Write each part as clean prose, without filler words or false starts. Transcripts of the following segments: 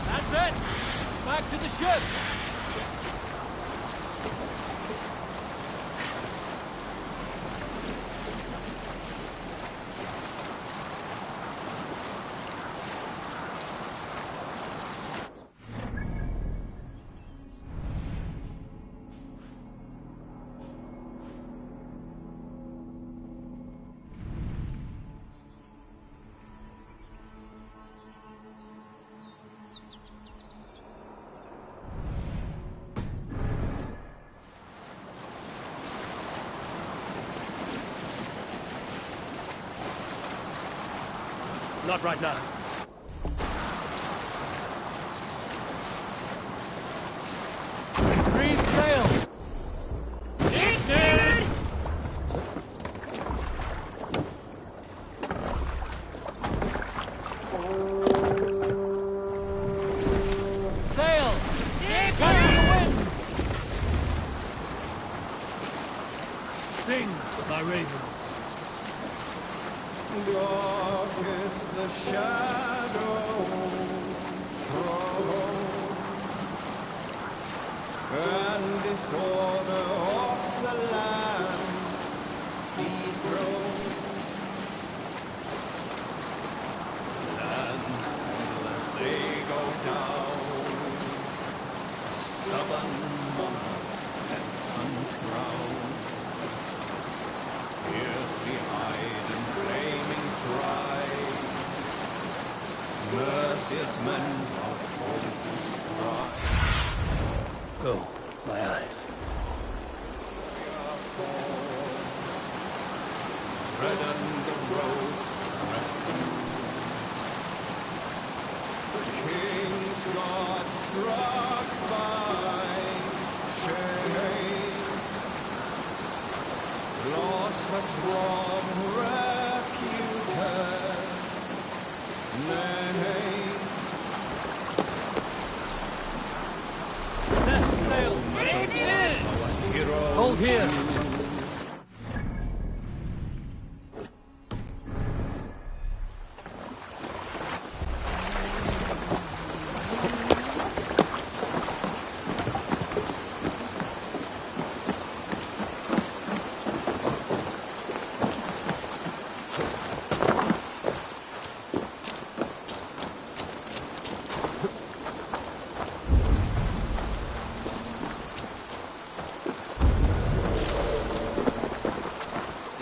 That's it! Back to the ship! Not right now. Green sail! Dude! Sail! Catch the wind! Sing, my ravens. Dark is the shadow thrown, and disorder of the land dethroned. Lands fall as they go down, stubborn monarchs and uncrowned. Fiercely hide and flaming cry, merciless men are called to strike. Oh, my eyes. Redden the roads threatened. The king's God struck by shame, lost has from reputed name. Best sail! Hero Hold here!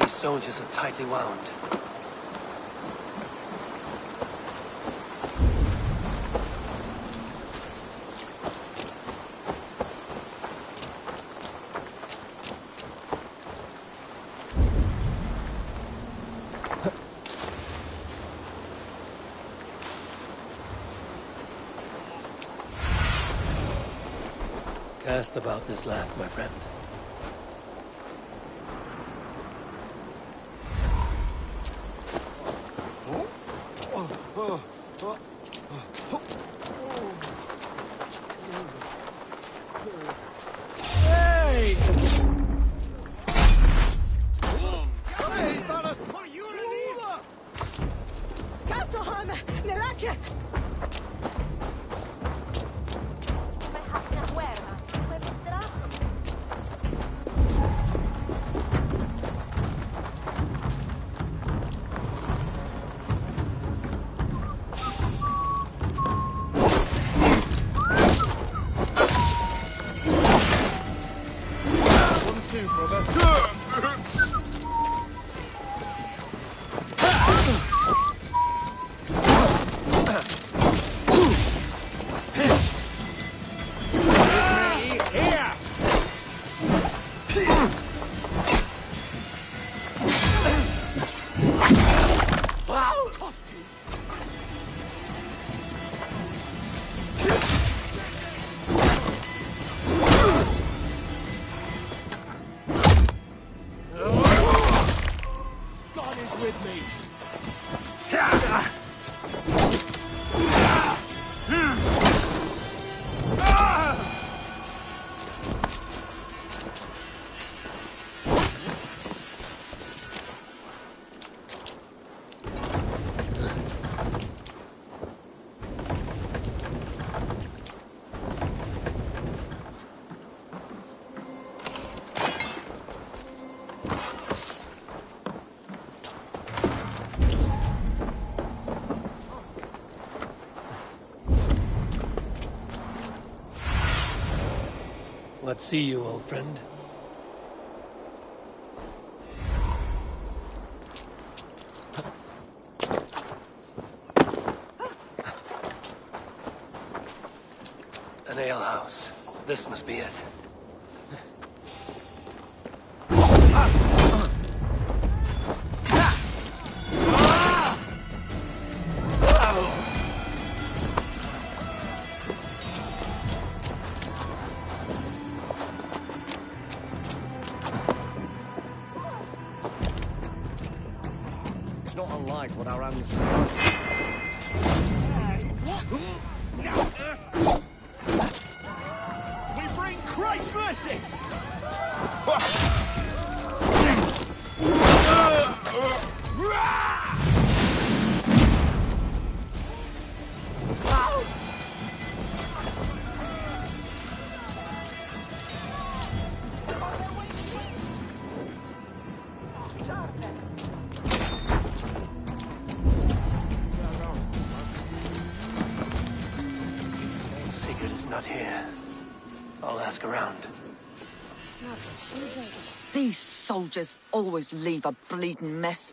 Soldiers are tightly wound. Cast about this land, my friend. God is with me. but see you, old friend. An alehouse. This must be it. It's not unlike what our ancestors... We bring Christ's mercy! Sigurd is not here. I'll ask around. These soldiers always leave a bleeding mess.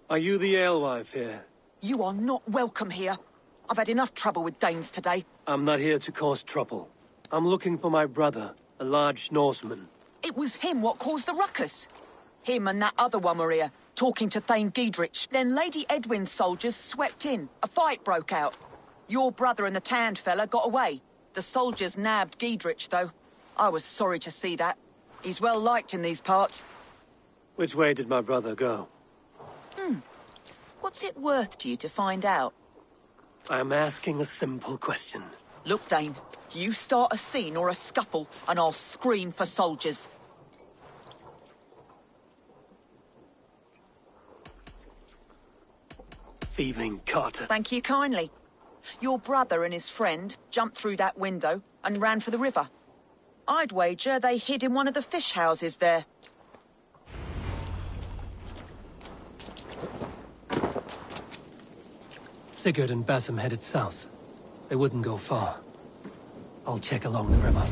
Are you the alewife here? You are not welcome here. I've had enough trouble with Danes today. I'm not here to cause trouble. I'm looking for my brother, a large Norseman. It was him what caused the ruckus. Him and that other one were here, talking to Thane Giedrich. Then Lady Edwin's soldiers swept in. A fight broke out. Your brother and the tanned fella got away. The soldiers nabbed Giedrich, though. I was sorry to see that. He's well liked in these parts. Which way did my brother go? What's it worth to you to find out? I'm asking a simple question. Look, Dane, you start a scene or a scuffle, and I'll scream for soldiers. Thieving Carter. Thank you kindly. Your brother and his friend jumped through that window and ran for the river. I'd wager they hid in one of the fish houses there. Sigurd and Basim headed south. They wouldn't go far. I'll check along the river.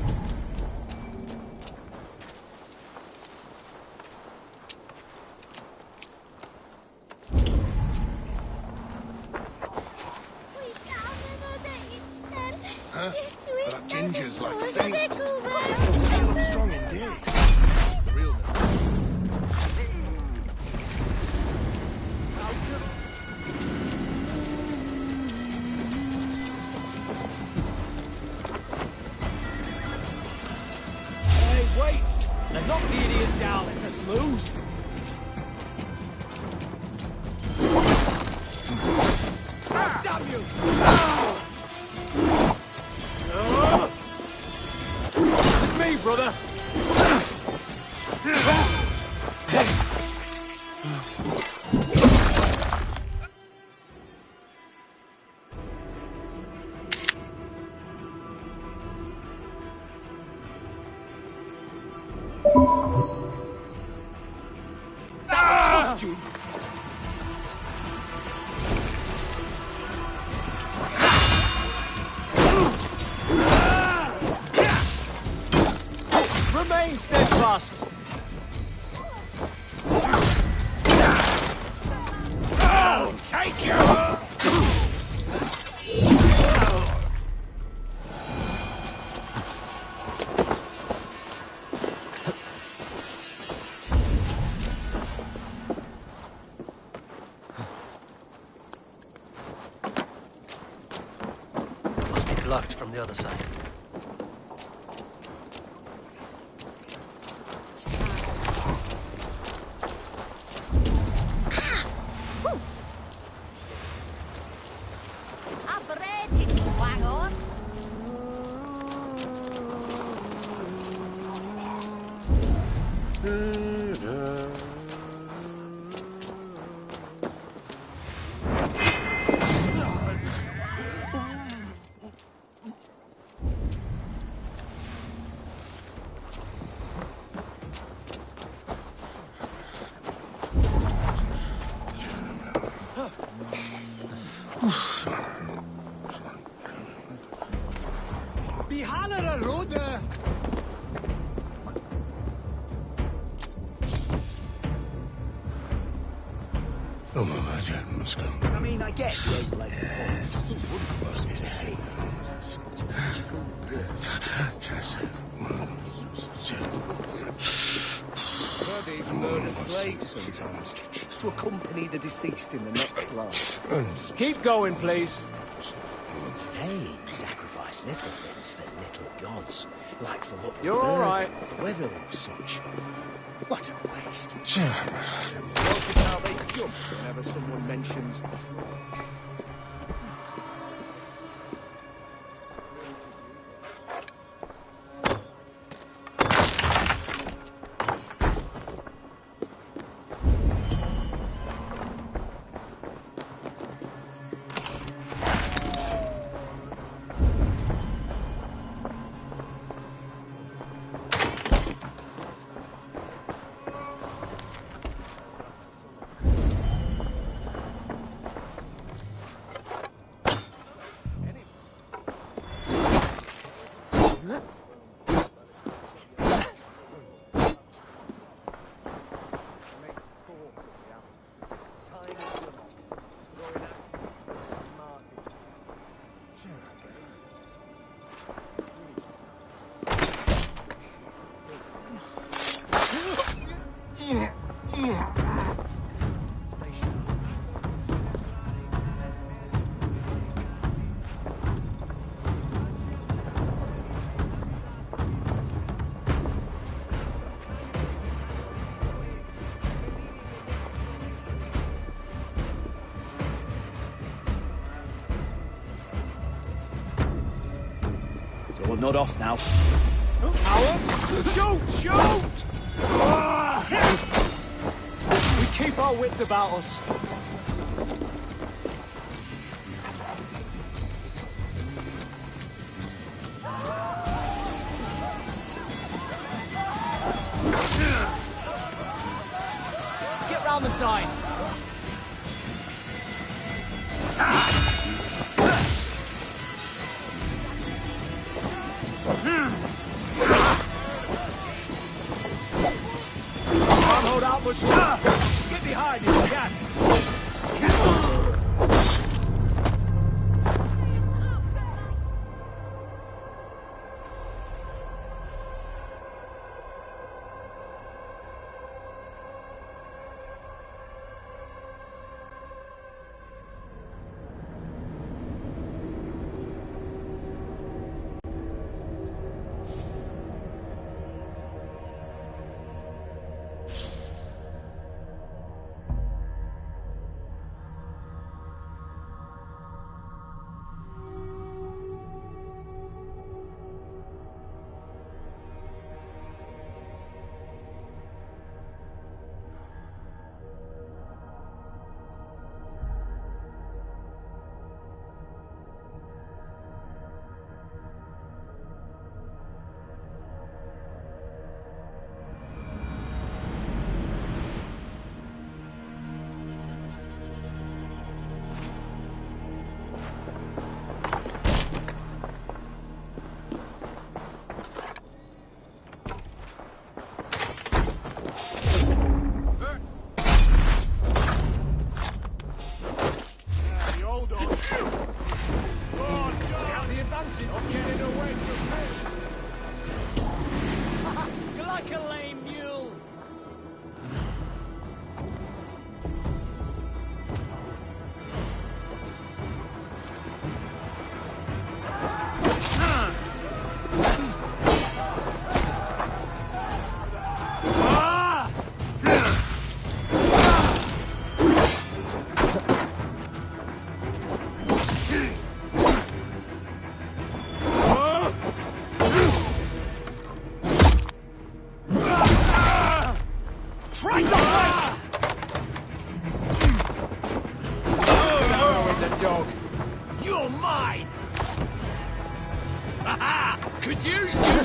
Huh? That ginger's like saints. Feel them strong indeed. The real Hey, wait! Now knock the idiot down, let us lose! Damn you! It's me, brother! Trust you! Remain steadfast! I'll take you! Must be blocked from the other side. Behanere Rode! I mean, I get the eight-blade points. Who wouldn't want to say? But magical I've even murder slaves sometimes to accompany the deceased in the next life. Keep going, please. They sacrifice little things for little gods, like for luck. You're all right. The weather or such. What a waste. Notice how they jump whenever someone mentions... We're not off now. Shoot! Shoot! We keep our wits about us. Get round the side. Can't hold out much longer. Get behind if you can. You're like a lame mule. Dog. You're mine! Aha! Could use you!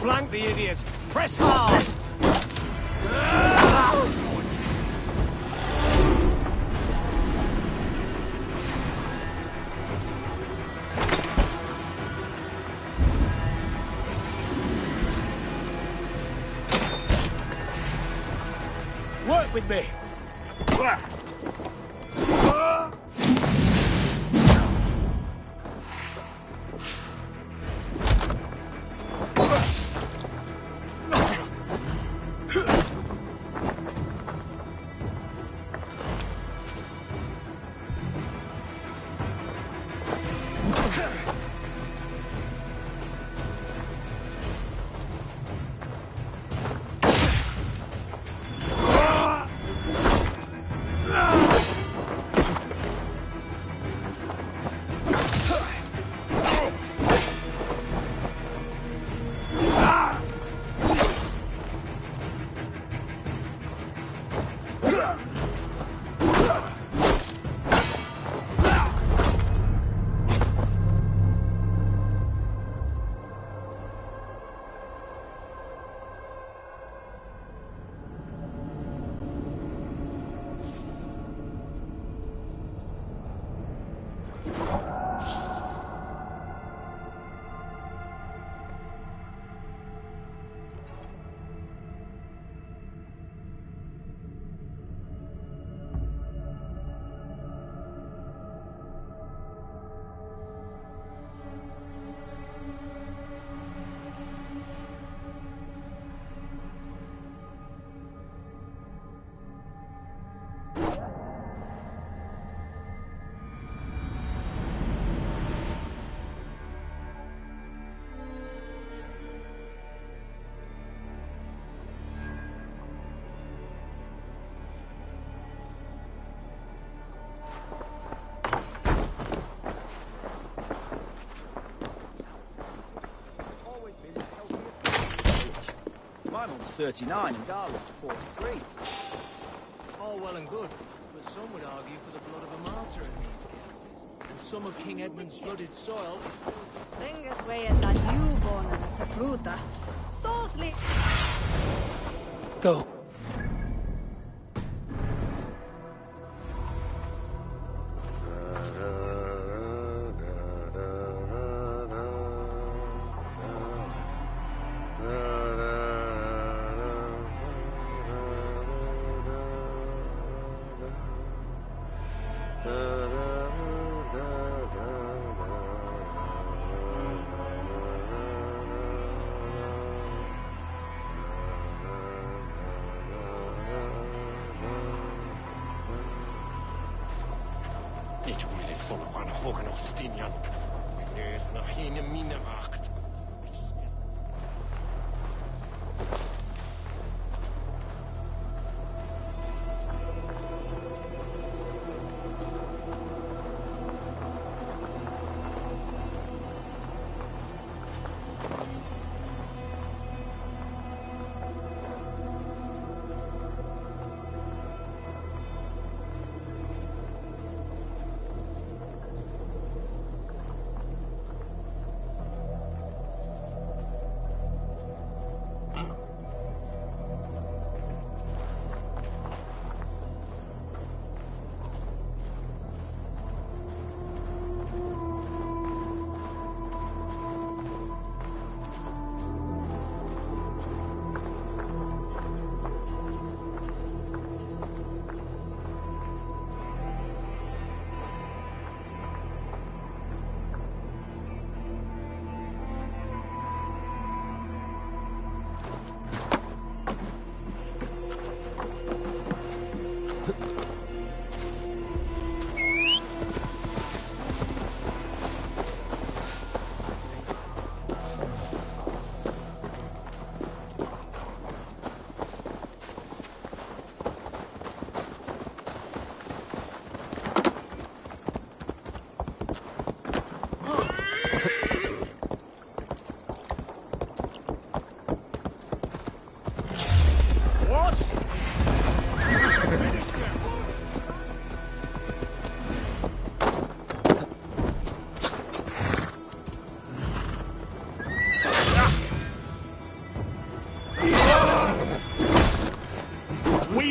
Flank the idiot! Press hard! with me. My mum's 39 and Darla's 43. All well and good, but some would argue for the blood of a martyr in these cases. And some of King Edmund's blooded soil is still... Vengas veeta newborn at fruta. Softly. Go. Ich will es so noch an Hohen Ostinian. Nach ihnen Mine macht.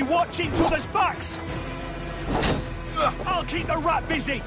Watch each other's backs! I'll keep the rat busy!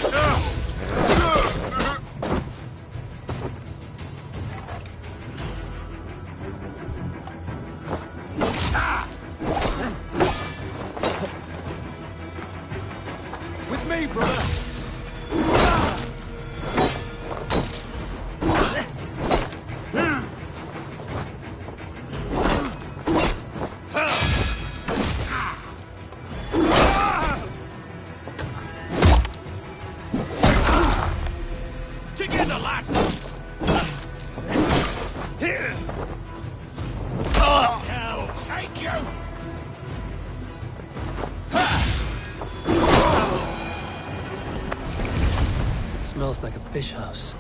smells like a fish house.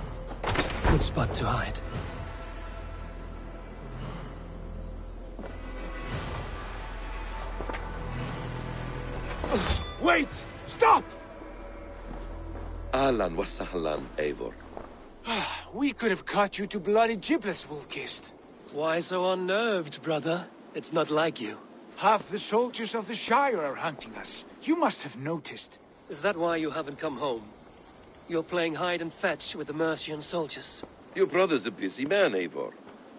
Good spot to hide. Wait! Stop! Ahlan wa sahlan, Eivor. We could have cut you to bloody giblets, Wolf-Kissed. Why so unnerved, brother? It's not like you. Half the soldiers of the Shire are hunting us. You must have noticed. Is that why you haven't come home? You're playing hide and fetch with the Mercian soldiers. Your brother's a busy man, Eivor.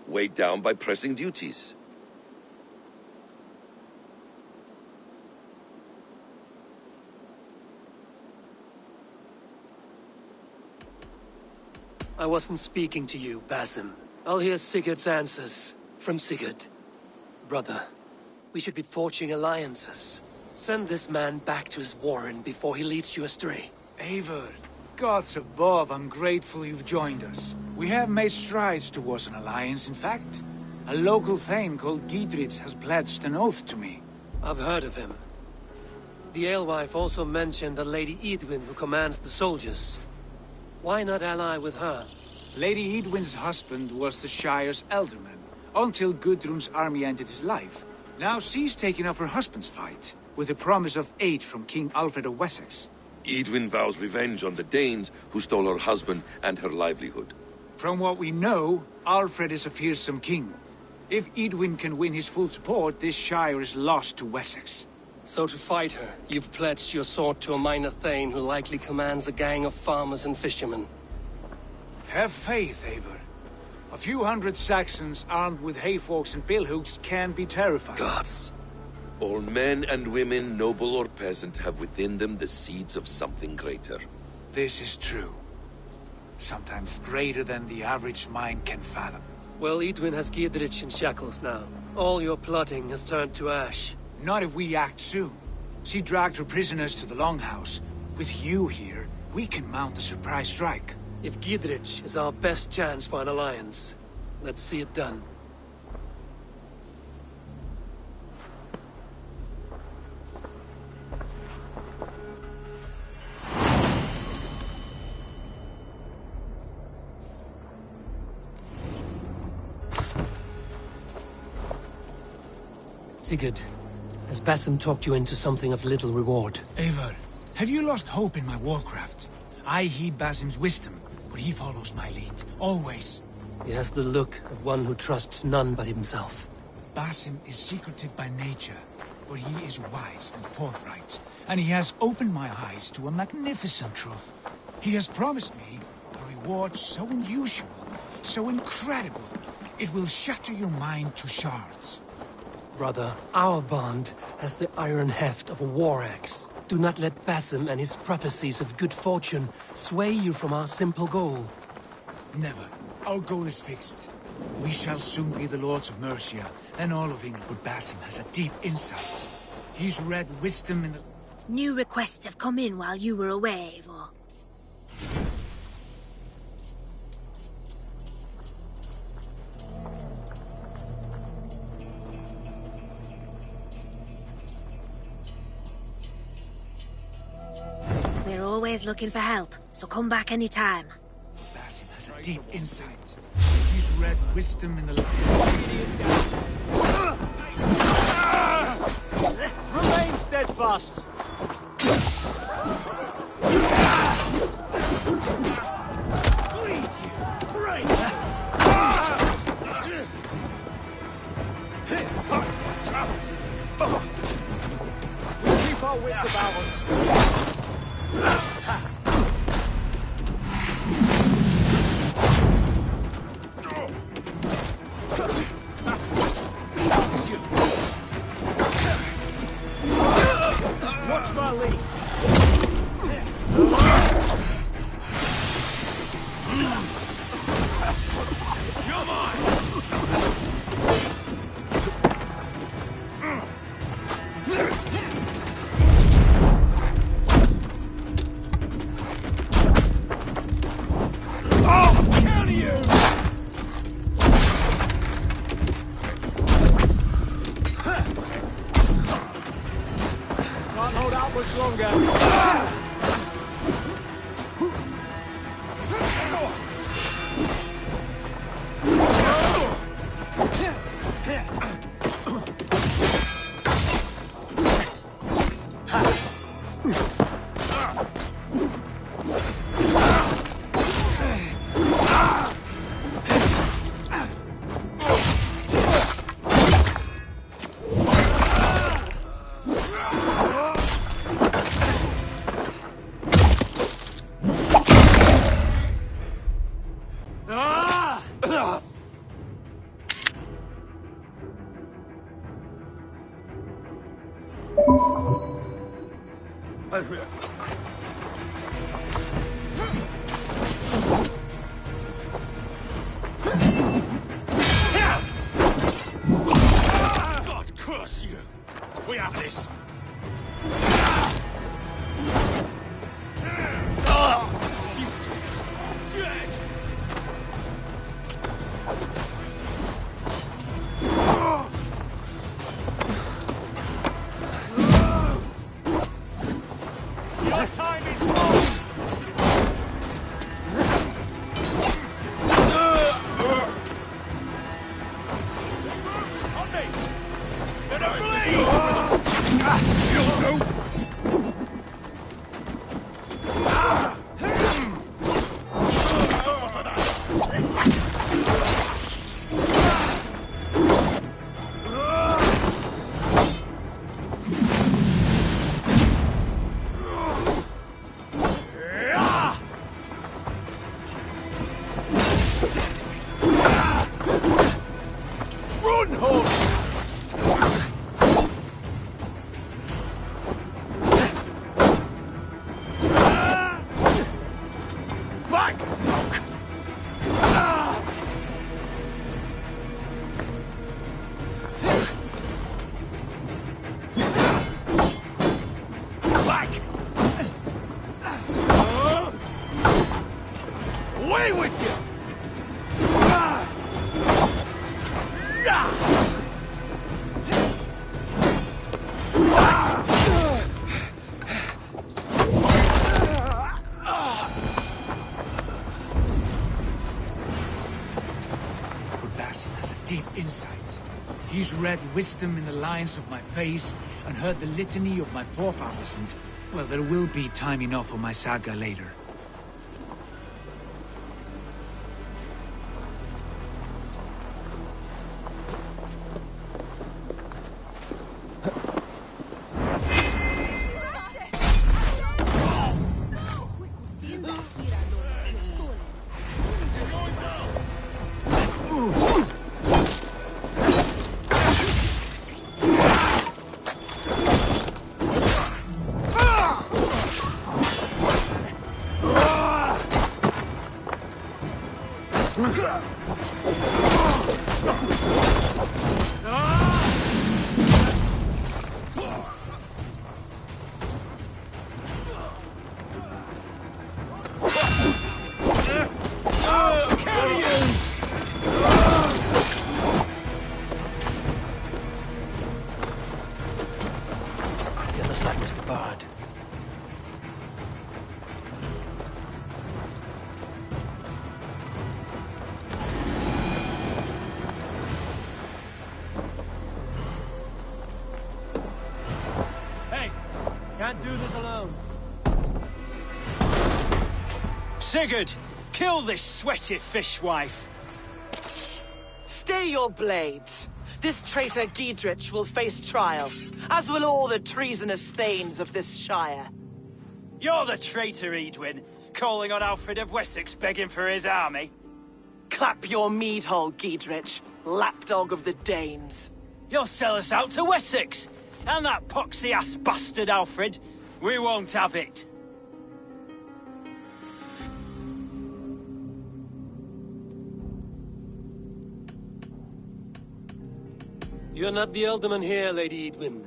Weighed down by pressing duties. I wasn't speaking to you, Basim. I'll hear Sigurd's answers from Sigurd. Brother, we should be forging alliances. Send this man back to his warren before he leads you astray. Eivor, gods above, I'm grateful you've joined us. We have made strides towards an alliance, in fact. A local thane called Giedrich has pledged an oath to me. I've heard of him. The alewife also mentioned a Lady Edwin who commands the soldiers. Why not ally with her? Lady Edwin's husband was the Shire's elderman, until Gudrun's army ended his life. Now she's taking up her husband's fight, with the promise of aid from King Alfred of Wessex. Edwin vows revenge on the Danes who stole her husband and her livelihood. From what we know, Alfred is a fearsome king. If Edwin can win his full support, this Shire is lost to Wessex. So to fight her, you've pledged your sword to a minor thane who likely commands a gang of farmers and fishermen. Have faith, Eivor. A few hundred Saxons armed with hayforks and billhooks can be terrifying. Gods. All men and women, noble or peasant, have within them the seeds of something greater. This is true. Sometimes greater than the average mind can fathom. Well, Edwin has Giedrich in shackles now. All your plotting has turned to ash. Not if we act soon. She dragged her prisoners to the Longhouse. With you here, we can mount a surprise strike. If Giedrich is our best chance for an alliance, let's see it done. Sigurd, has Basim talked you into something of little reward? Eivor, have you lost hope in my warcraft? I heed Basim's wisdom, but he follows my lead, always. He has the look of one who trusts none but himself. Basim is secretive by nature, but he is wise and forthright, and he has opened my eyes to a magnificent truth. He has promised me a reward so unusual, so incredible, it will shatter your mind to shards. Brother, our bond has the iron heft of a war axe. Do not let Basim and his prophecies of good fortune sway you from our simple goal. Never. Our goal is fixed. We shall soon be the Lords of Mercia, and all of England. But Basim has a deep insight. He's read wisdom in the... New requests have come in while you were away, Eivor. We're always looking for help, so come back anytime. Basim has a deep insight. He's read wisdom in the... Remain steadfast! Bleed you! Great! We keep our wits about us. Watch my lead. Come on! Can't hold out much longer. God curse you! We have this! Dead! Your time is lost! On me! Gonna bleed! You'll go! Run, horse! Back, punk! Back! Away with you! But Basim has a deep insight. He's read wisdom in the lines of my face and heard the litany of my forefathers, and, well, there will be time enough for my saga later. The other side must be barred. Hey, can't do this alone. Sigurd, kill this sweaty fishwife. Stay your blades. This traitor Giedrich will face trial, as will all the treasonous thanes of this shire. You're the traitor, Edwin, calling on Alfred of Wessex begging for his army. Clap your mead hole, Giedrich, lapdog of the Danes. You'll sell us out to Wessex, and that poxy-ass bastard Alfred. We won't have it. You're not the Elderman here, Lady Edwin.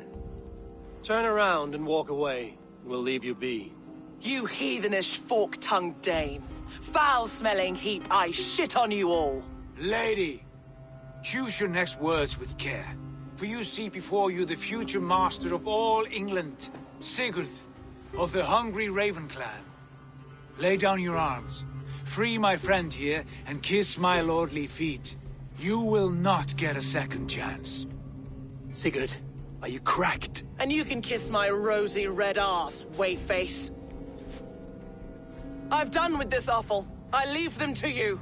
Turn around and walk away, and we'll leave you be. You heathenish fork-tongued Dane. Foul-smelling heap, I shit on you all. Lady, choose your next words with care, for you see before you the future master of all England, Sigurd, of the hungry Raven clan. Lay down your arms, free my friend here, and kiss my lordly feet. You will not get a second chance. Sigurd, are you cracked? And you can kiss my rosy red arse, wayface. I've done with this offal. I leave them to you.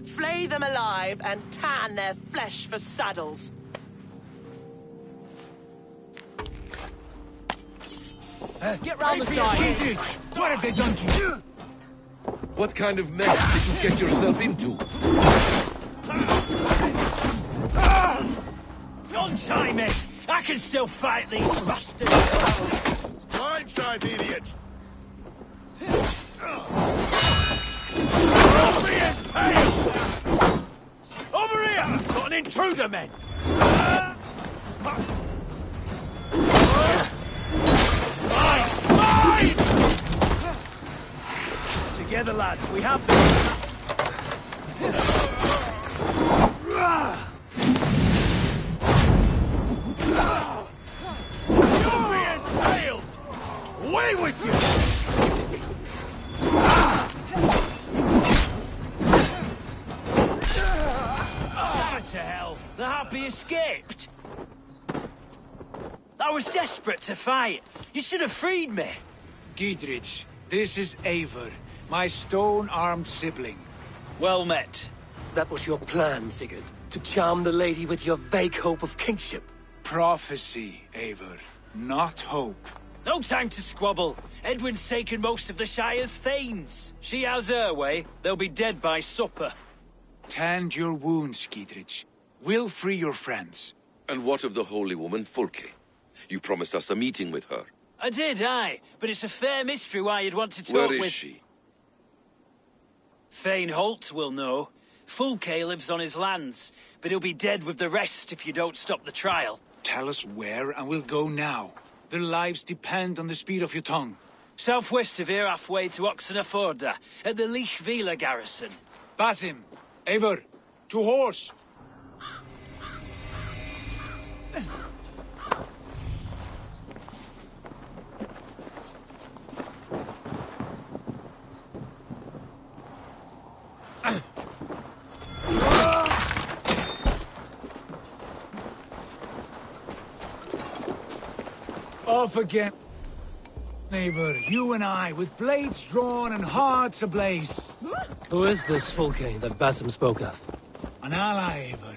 Flay them alive and tan their flesh for saddles. Get round the side. Giedrich, what have they done to you? What kind of mess did you get yourself into? Untie me, I can still fight these bastards! Blindside, idiot! Over here! Got an intruder, men! Together, lads, we have this. You're being tailed! Away with you! Damn to hell! The Harpy escaped! I was desperate to fight. You should have freed me. Giedrich, this is Eivor, my stone-armed sibling. Well met. That was your plan, Sigurd. To charm the lady with your vague hope of kingship. Prophecy, Eivor, not hope. No time to squabble. Edwin's taken most of the Shire's thanes. She has her way. They'll be dead by supper. Tend your wounds, Giedrich. We'll free your friends. And what of the holy woman Fulke? You promised us a meeting with her. I did, aye. But it's a fair mystery why you'd want to talk with... Where is she? Thane Holt will know. Fulke lives on his lands, but he'll be dead with the rest if you don't stop the trial. Tell us where, and we'll go now. Their lives depend on the speed of your tongue. Southwest of here, halfway to Oxenaforda, at the Lichvila garrison. Basim, Eivor, to horse! Off again. Neighbor, you and I, with blades drawn and hearts ablaze. Who is this Fulke that Basim spoke of? An ally, Eivor.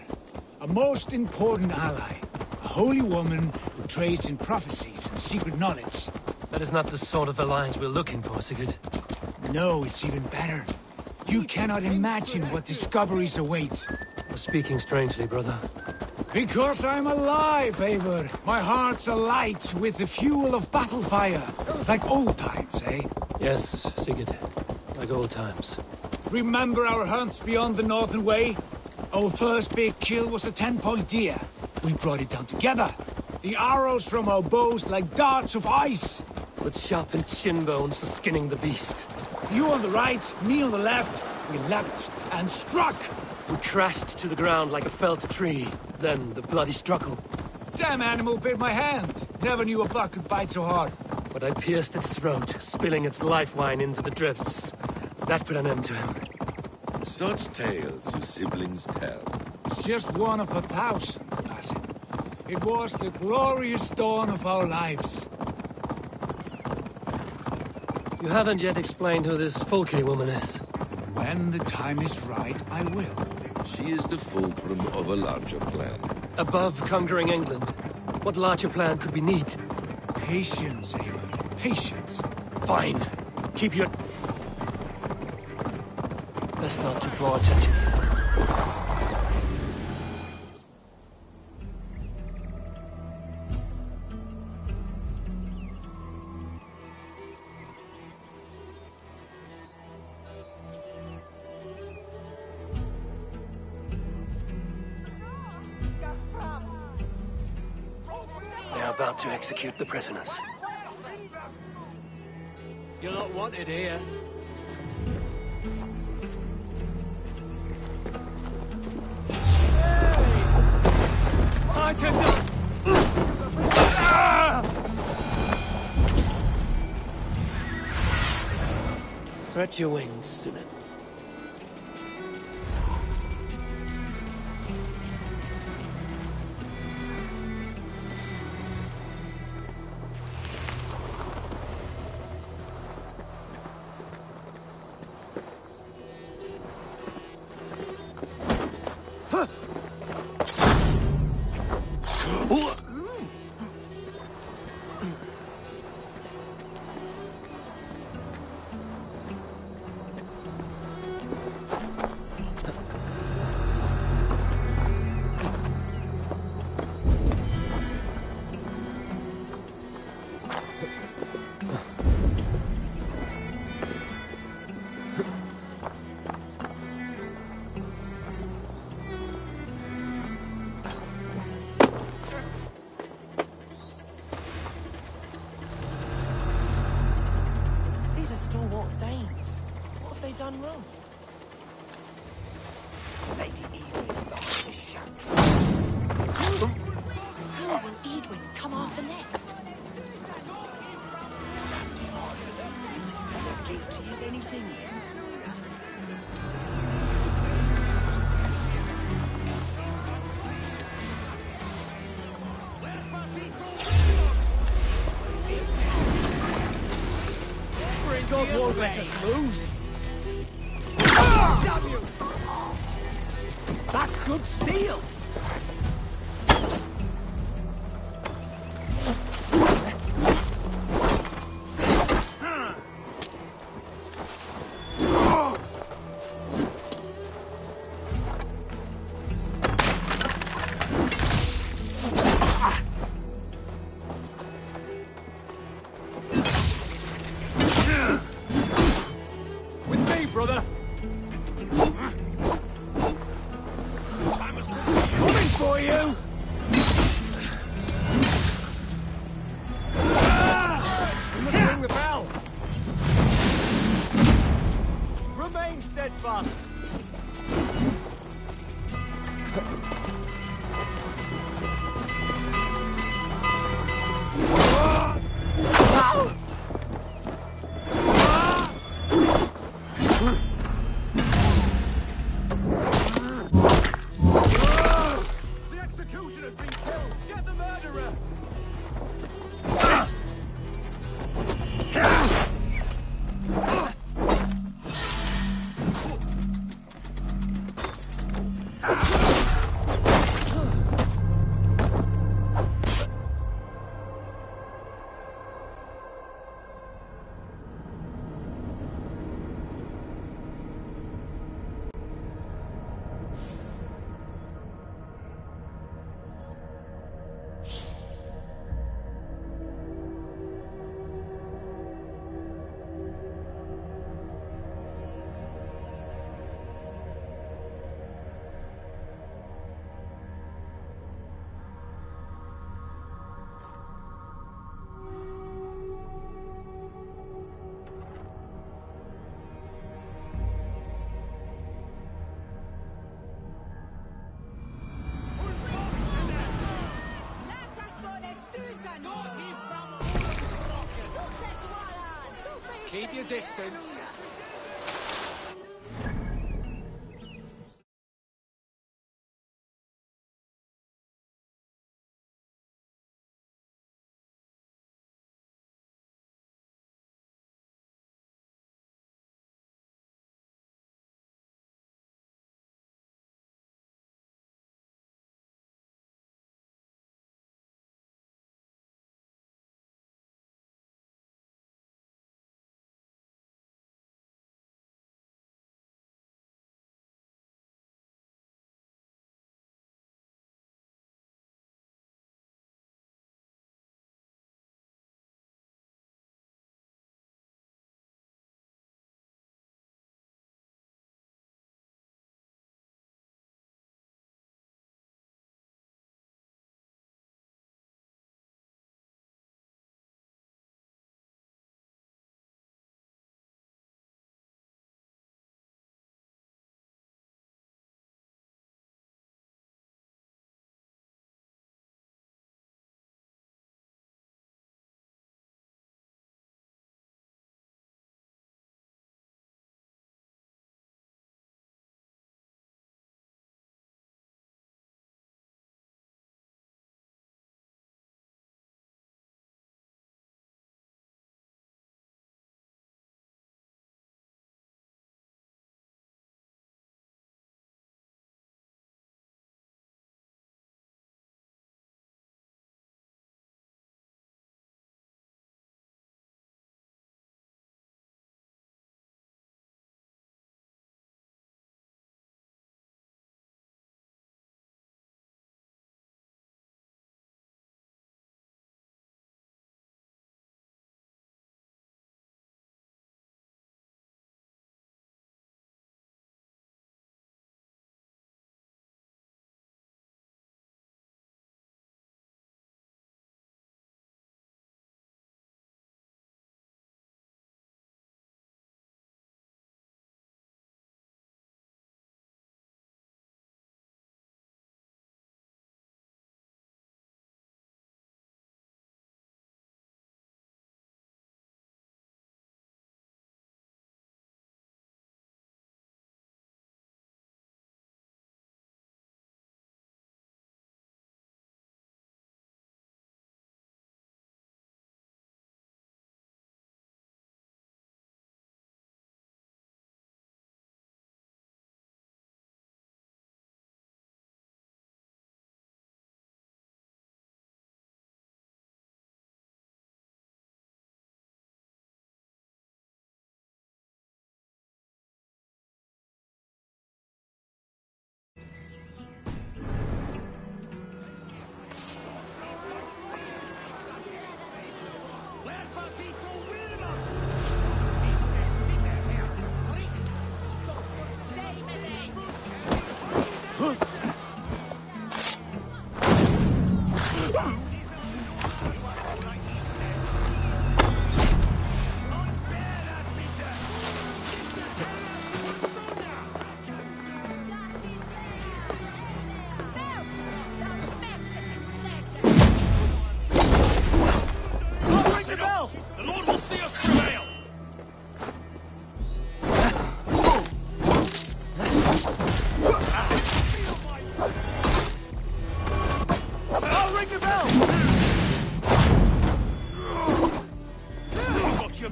A most important ally. A holy woman who trades in prophecies and secret knowledge. That is not the sort of alliance we're looking for, Sigurd. No, it's even better. You cannot imagine what discoveries await. You're speaking strangely, brother. Because I'm alive, Eivor. My heart's alight with the fuel of battle fire. Like old times, eh? Yes, Sigurd. Like old times. Remember our hunts beyond the Northern Way? Our first big kill was a 10-point deer. We brought it down together. The arrows from our bows like darts of ice. With sharpened shin bones for skinning the beast. You on the right, me on the left. We leapt and struck. We crashed to the ground like a felled tree. Then the bloody struggle. Damn animal bit my hand. Never knew a buck could bite so hard. But I pierced its throat, spilling its life wine into the drifts. That put an end to him. Such tales your siblings tell. It's just one of 1,000, Basim. It was the glorious dawn of our lives. You haven't yet explained who this Fulke woman is. When the time is right, I will. She is the fulcrum of a larger plan. Above conquering England, what larger plan could we need? Patience, Eivor. Patience. Fine. Keep your... Best not to draw attention. About to execute the prisoners. You're not wanted here. Stretch your wings, Sunan. Court Thanes. What have they done wrong? Lady Edwin lost the shaft. Who will Edwin come after next? Not guilty of anything. God won't let us lose. Damn you! That's good steel! Brother! Coming for you! We must ring the bell! Remain steadfast! Keep your distance.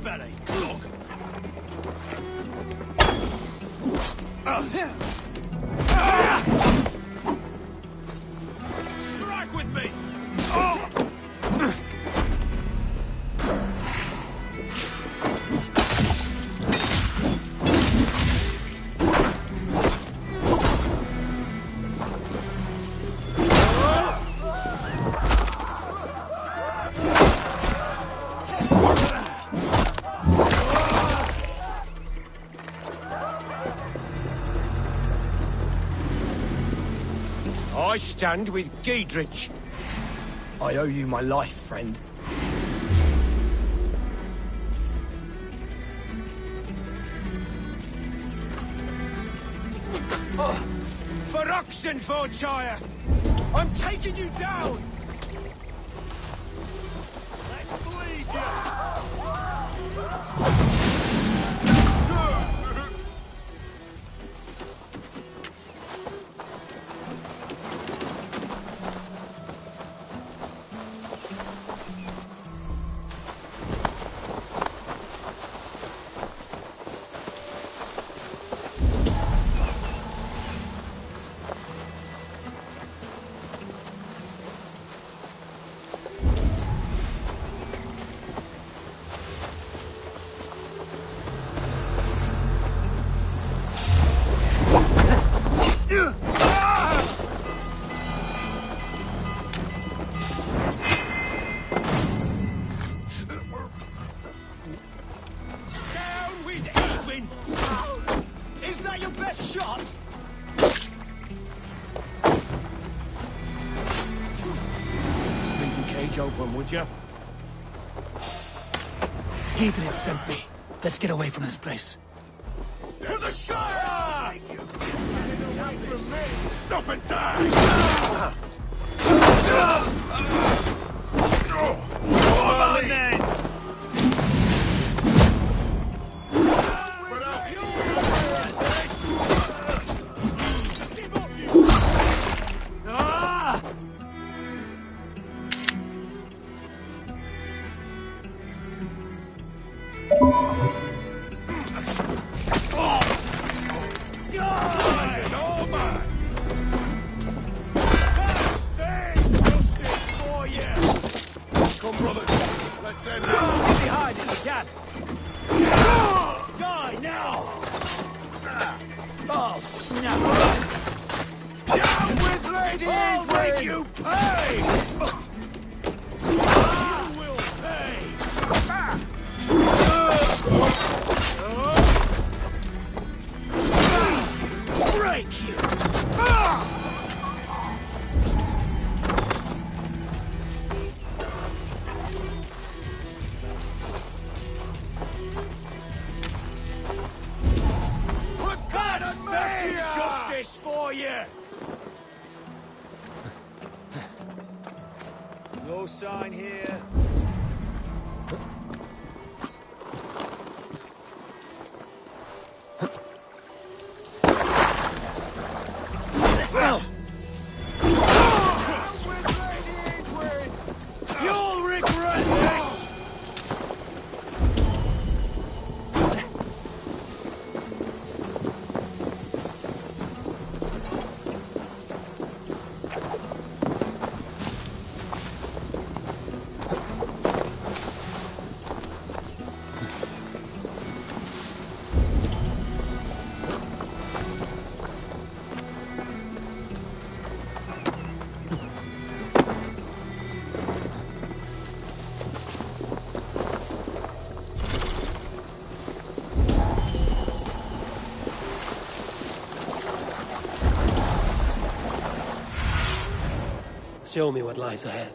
belly. Look! Strike with me! I stand with Giedrich. I owe you my life, friend. For Oxenfordshire! I'm taking you down! Let's bleed Down with Edwin! Is that your best shot? Leave the cage open, would you? Giedrich sent me. Let's get away from this place. For the Shire! Stop and die! Over men! Come, brothers. Let's end this. Get behind if you can. Die now! Oh, snap! Down with Lady I'll Edwin! make you pay! You will pay! Break you! For God's mercy! Justice for you! No sign here. You'll regret this! Show me what lies ahead.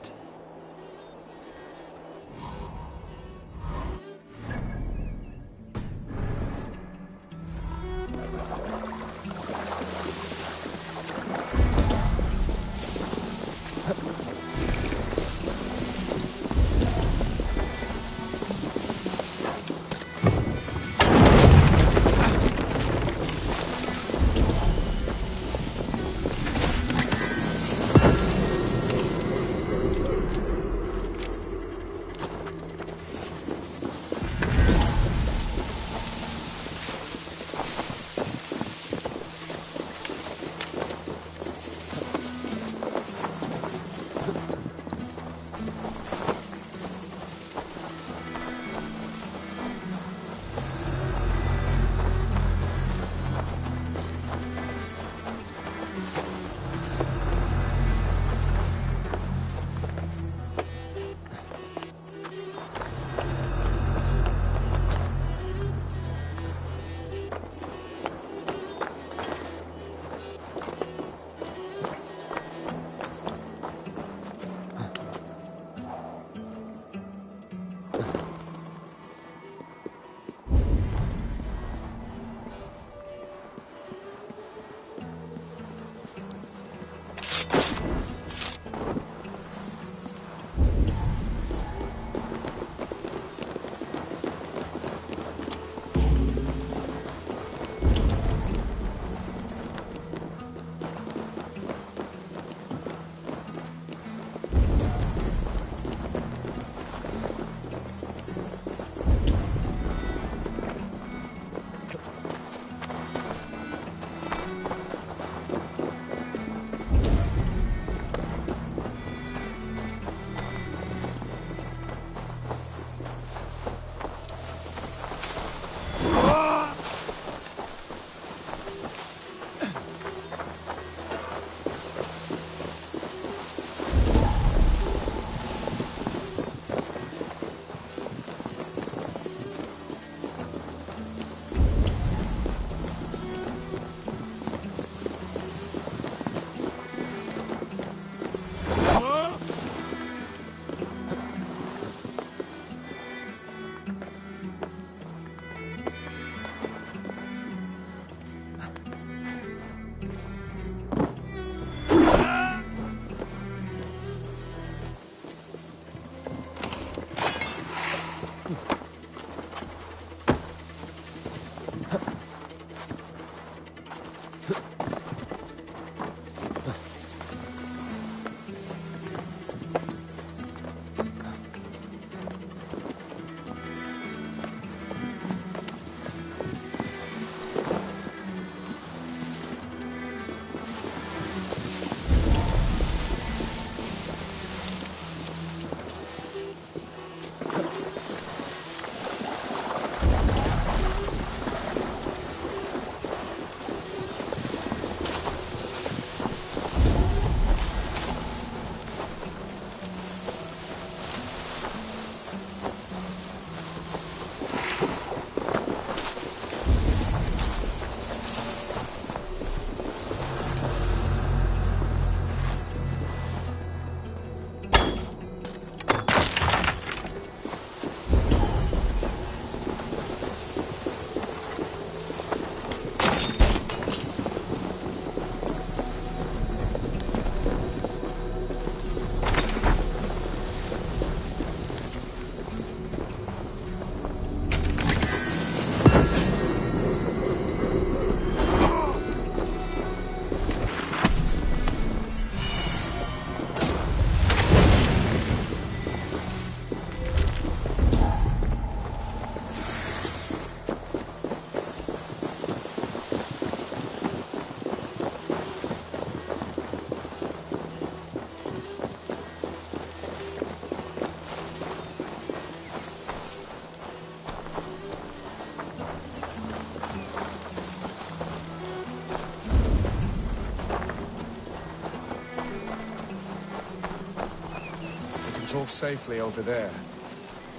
Talk safely over there.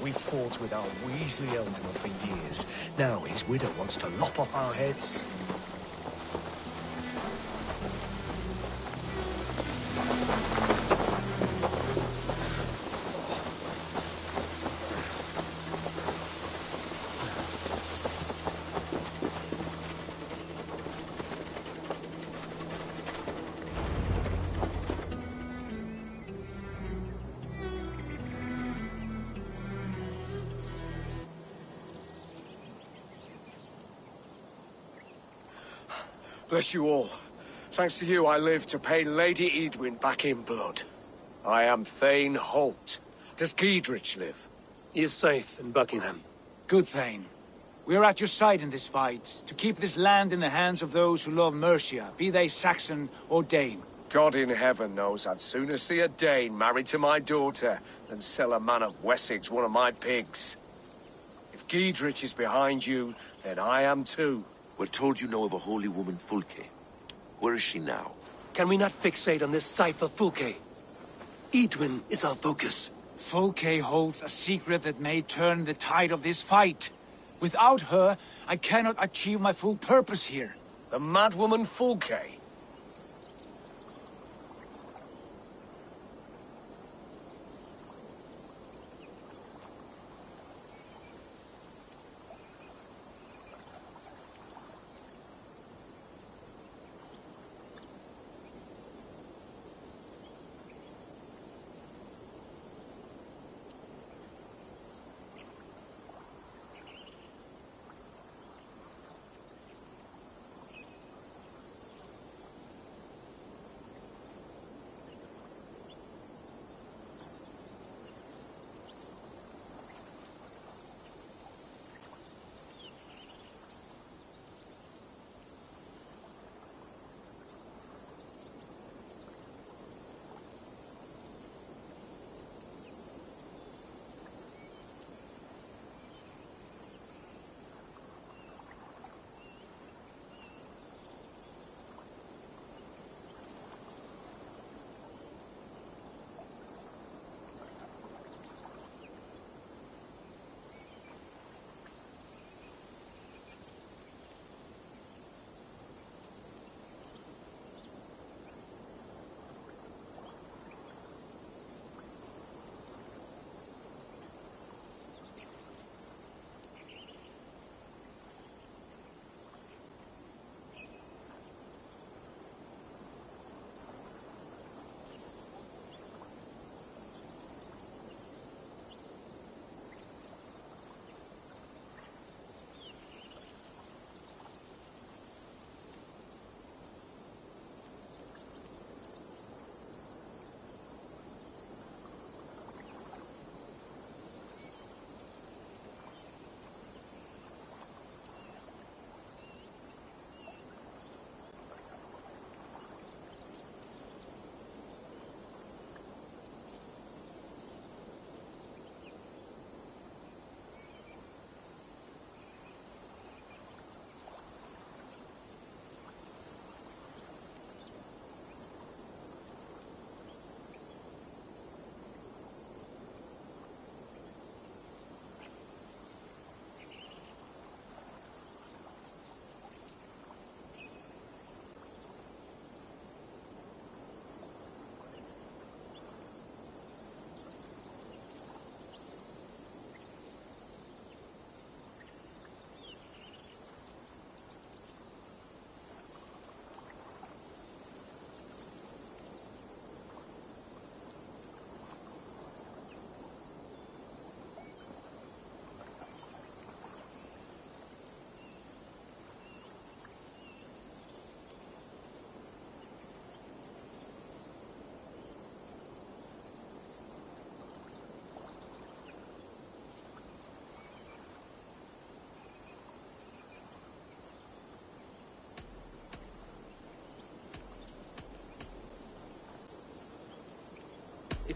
We fought with our Weasley Elder for years. Now his widow wants to lop off our heads. Bless you all. Thanks to you, I live to pay Lady Edwin back in blood. I am Thane Holt. Does Giedrich live? He is safe in Buckingham. Good, Thane. We are at your side in this fight, to keep this land in the hands of those who love Mercia, be they Saxon or Dane. God in heaven knows I'd sooner see a Dane married to my daughter than sell a man of Wessex one of my pigs. If Giedrich is behind you, then I am too. We're told you know of a holy woman, Fulke. Where is she now? Can we not fixate on this cipher, Fulke? Edwin is our focus. Fulke holds a secret that may turn the tide of this fight. Without her, I cannot achieve my full purpose here. The madwoman Fulke?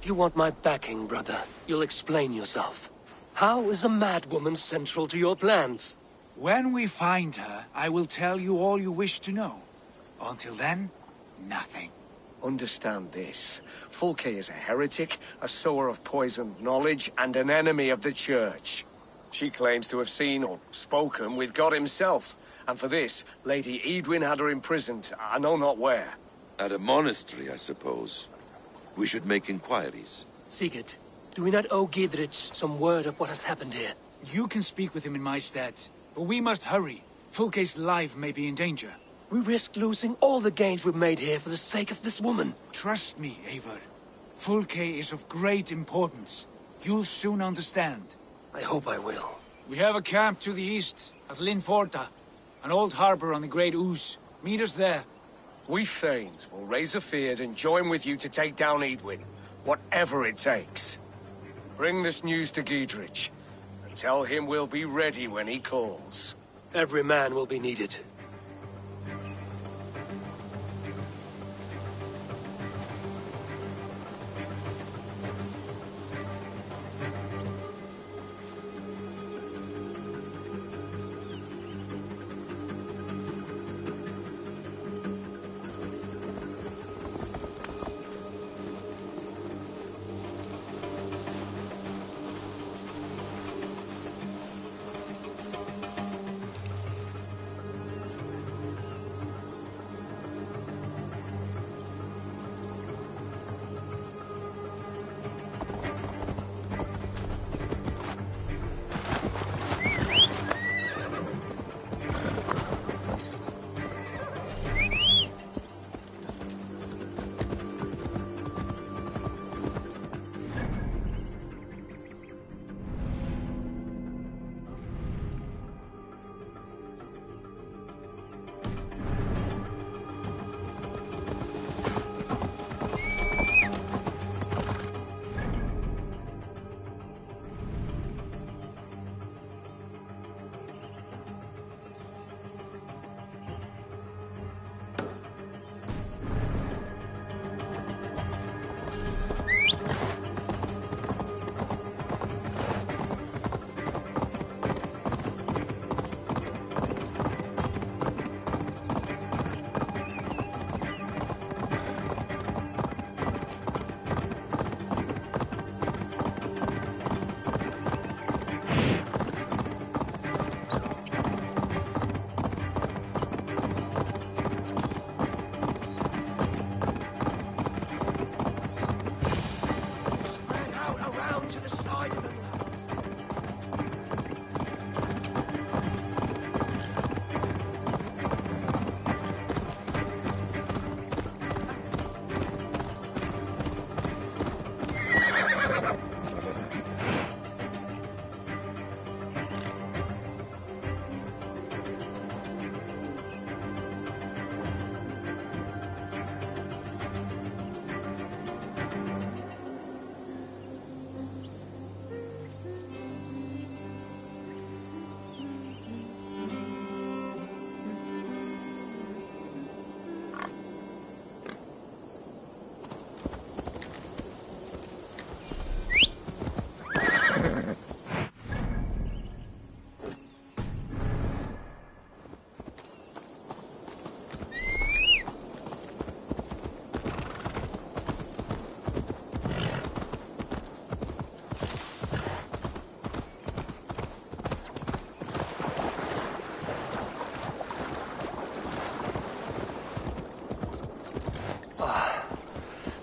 If you want my backing, brother, you'll explain yourself. How is a madwoman central to your plans? When we find her, I will tell you all you wish to know. Until then, nothing. Understand this. Fulke is a heretic, a sower of poisoned knowledge, and an enemy of the Church. She claims to have seen or spoken with God himself. And for this, Lady Edwin had her imprisoned, I know not where. At a monastery, I suppose. We should make inquiries. Sigurd, do we not owe Gidrich some word of what has happened here? You can speak with him in my stead, but we must hurry. Fulke's life may be in danger. We risk losing all the gains we've made here for the sake of this woman. Trust me, Eivor. Fulke is of great importance. You'll soon understand. I hope I will. We have a camp to the east, at Linforta. An old harbor on the Great Ouse. Meet us there. We Thanes will raise a feard and join with you to take down Edwin, whatever it takes. Bring this news to Gidrich, and tell him we'll be ready when he calls. Every man will be needed.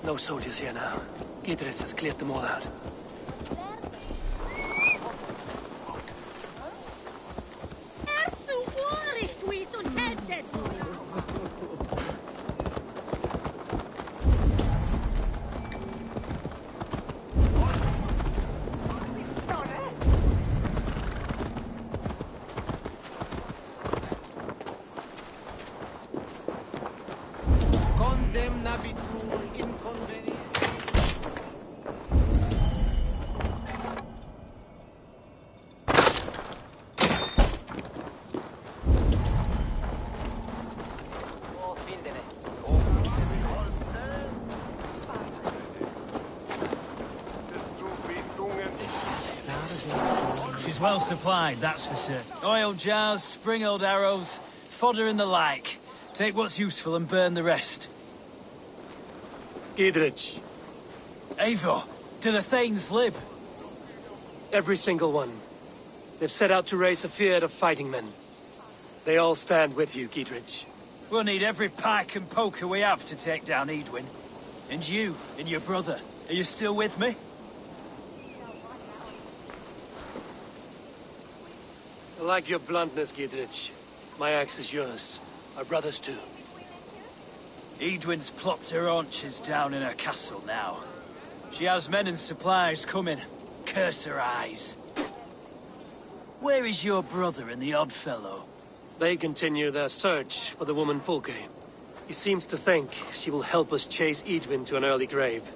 No soldiers here now. Gidrich has cleared them all out. She's well supplied, that's for certain. Oil jars, spring-oiled arrows, fodder and the like. Take what's useful and burn the rest. Gidrich. Eivor, do the Thanes live? Every single one. They've set out to raise a fear of fighting men. They all stand with you, Gidrich. We'll need every pike and poker we have to take down Edwin. And you, and your brother, are you still with me? I like your bluntness, Gidrich. My axe is yours. Our brothers too. Edwin's plopped her haunches down in her castle now. She has men and supplies coming. Curse her eyes. Where is your brother and the odd fellow? They continue their search for the woman Fulke. He seems to think she will help us chase Edwin to an early grave.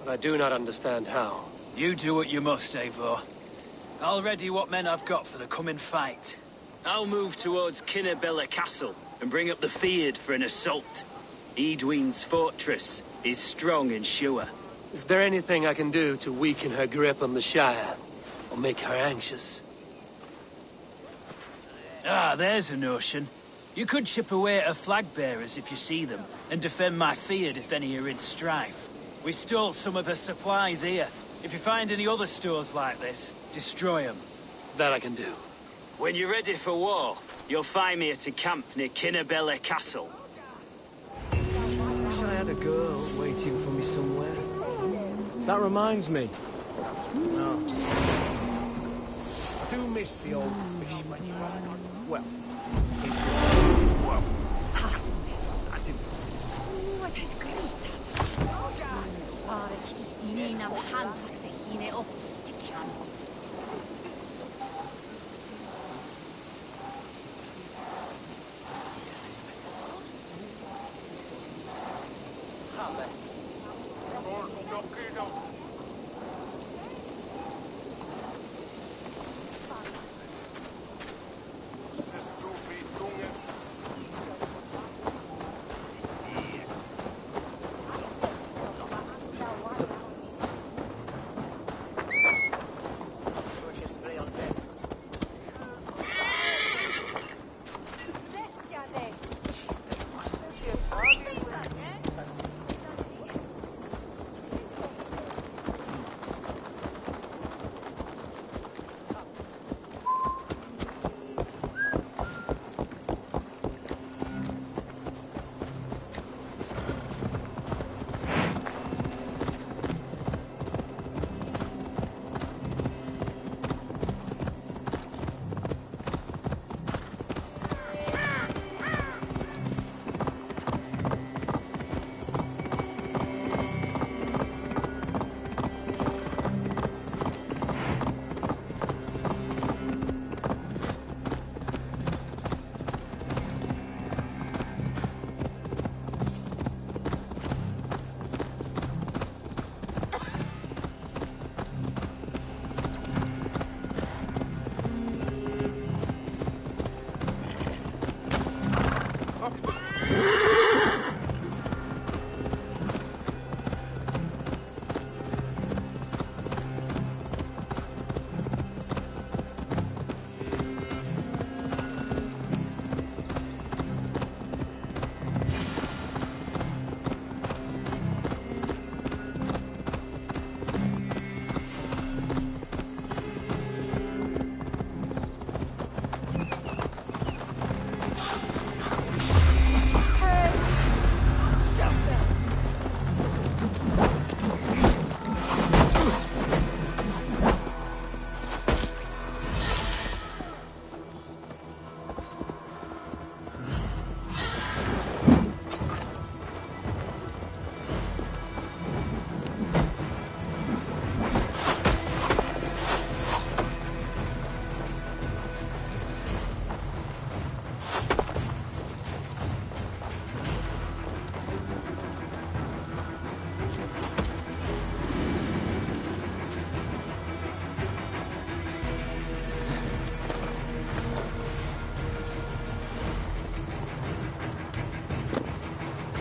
But I do not understand how. You do what you must, Eivor. I'll ready what men I've got for the coming fight. I'll move towards Kinnabella Castle and bring up the Fyrd for an assault. Edwin's fortress is strong and sure. Is there anything I can do to weaken her grip on the Shire? Or make her anxious? Ah, there's a notion. You could chip away at her flag-bearers if you see them, and defend my Fyrd if any are in strife. We stole some of her supplies here. If you find any other stores like this, destroy them. That I can do. When you're ready for war, you'll find me at a camp near Kinnabella Castle. Wish I had a girl waiting for me somewhere. That reminds me. No. I do miss the old fishman. Well, he's well. I didn't. What is great? Parać i nie nam Hansak se hine od stykian.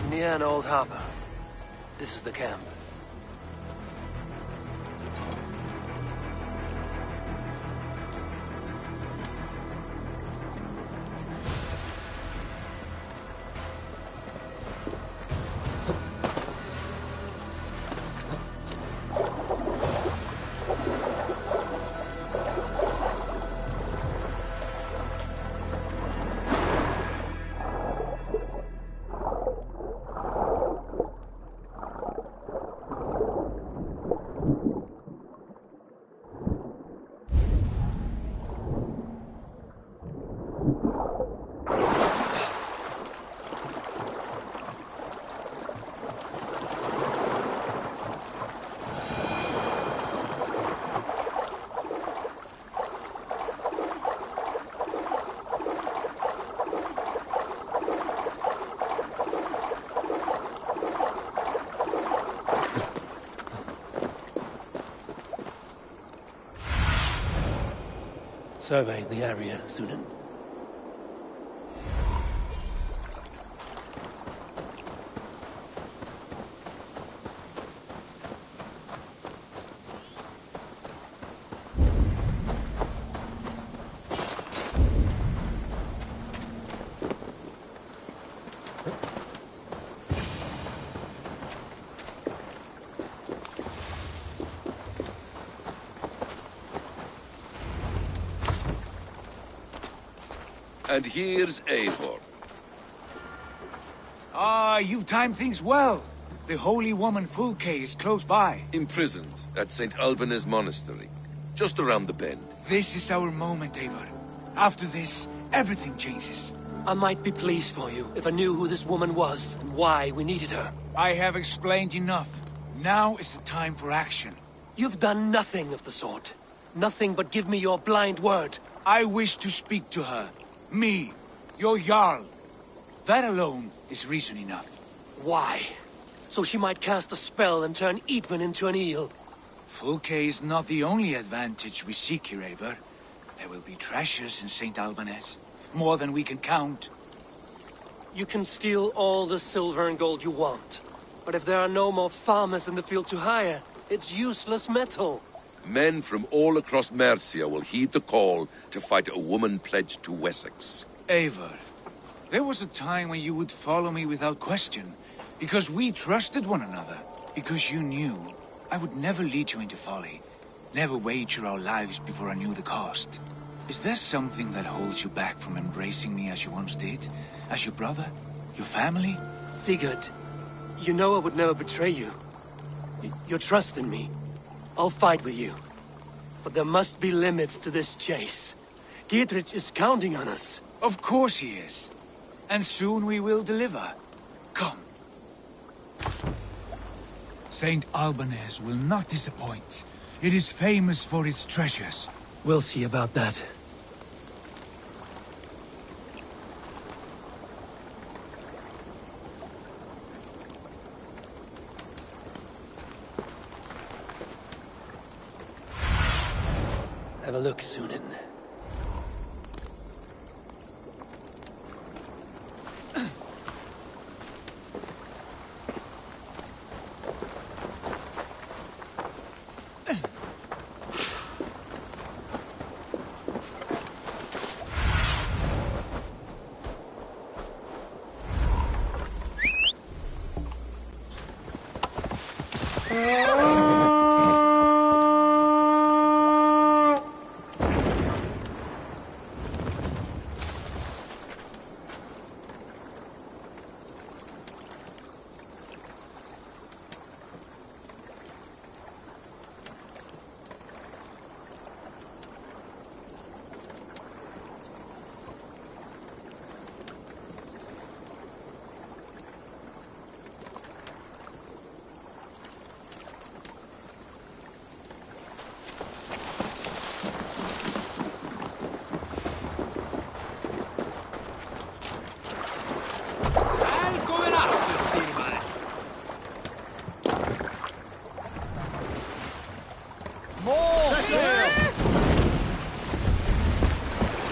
Near an old harbor. This is the camp. Survey the area, Sunan. And here's Eivor. Ah, you timed things well. The holy woman Fulke is close by. Imprisoned at St. Alban's Monastery, just around the bend. This is our moment, Eivor. After this, everything changes. I might be pleased for you if I knew who this woman was and why we needed her. I have explained enough. Now is the time for action. You've done nothing of the sort. Nothing but give me your blind word. I wish to speak to her. Me, your Jarl. That alone is reason enough. Why? So she might cast a spell and turn Eadman into an eel. Fulke is not the only advantage we seek here, Eivor. There will be treasures in St. Alban's. More than we can count. You can steal all the silver and gold you want. But if there are no more farmers in the field to hire, it's useless metal. Men from all across Mercia will heed the call to fight a woman pledged to Wessex. Eivor, there was a time when you would follow me without question. Because we trusted one another. Because you knew I would never lead you into folly. Never wager our lives before I knew the cost. Is there something that holds you back from embracing me as you once did? As your brother? Your family? Sigurd, you know I would never betray you. Your trust in me. I'll fight with you. But there must be limits to this chase. Dietrich is counting on us. Of course he is. And soon we will deliver. Come. St. Alban's will not disappoint. It is famous for its treasures. We'll see about that. Have a look, Sunan.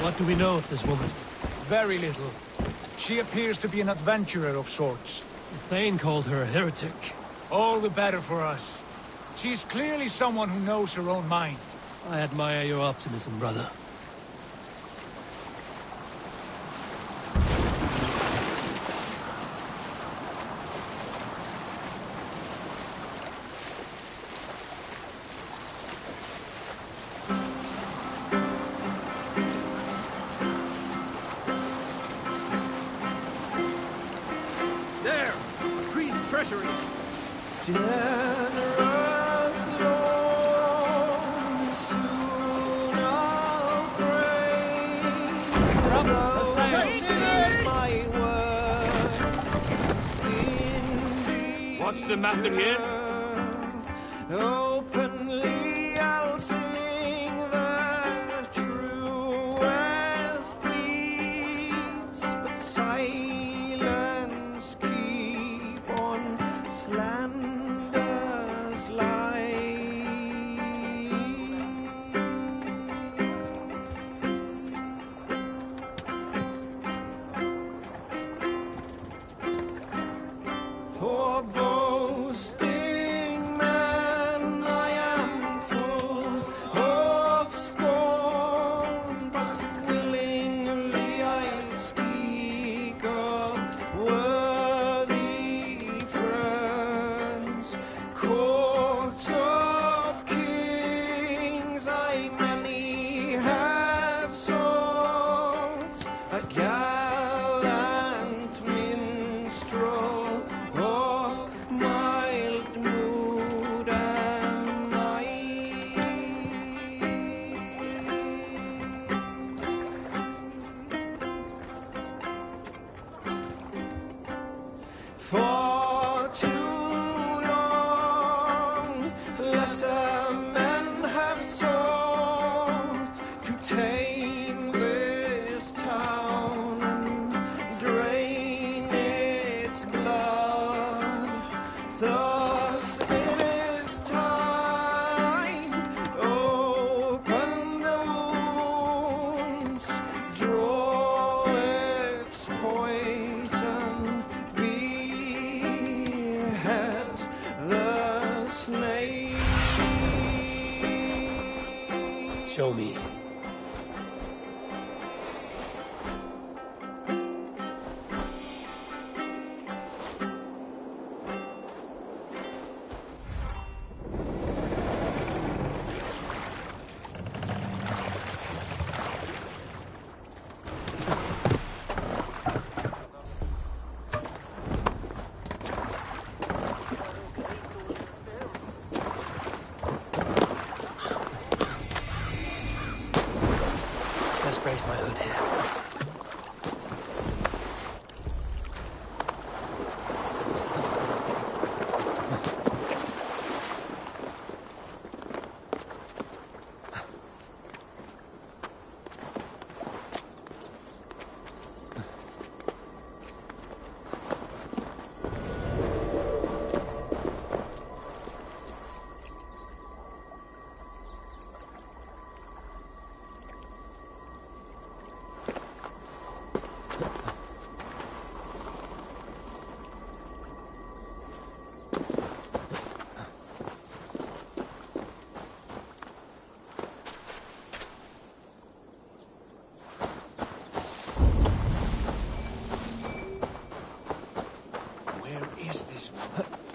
What do we know of this woman? Very little. She appears to be an adventurer of sorts. Thane called her a heretic. All the better for us. She's clearly someone who knows her own mind. I admire your optimism, brother. There! A priest's treasury! What's the matter here? Openly I'll sing the truest deeds, but silence keep on slanders lie. to tame this town and drain its blood. Thus it is time, open the wounds, draw its poison, behead the snake. Show me. Let's brace my hood here.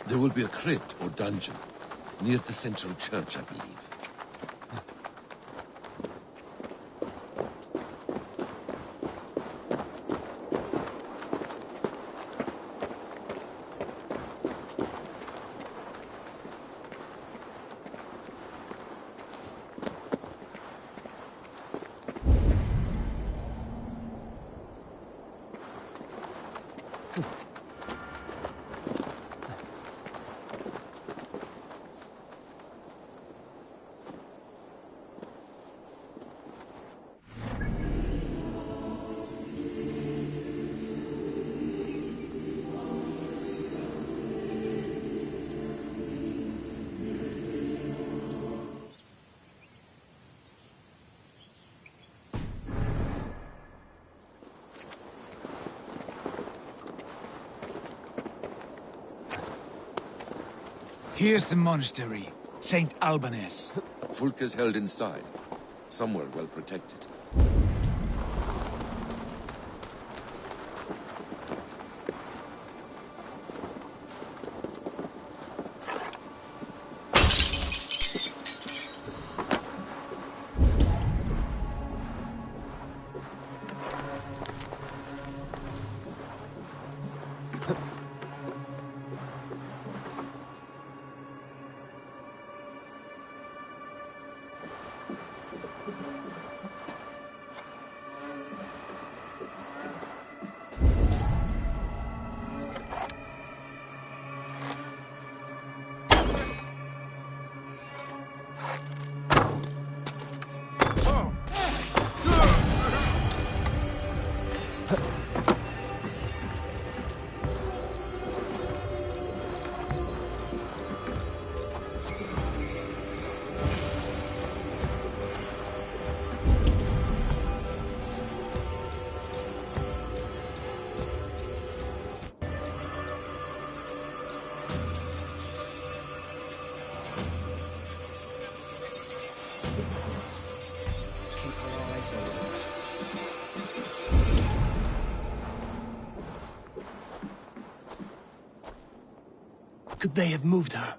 There will be a crypt or dungeon near the central church, I believe. Here's the monastery, St. Albanese. Fulka's held inside, somewhere well protected. Could they have moved her?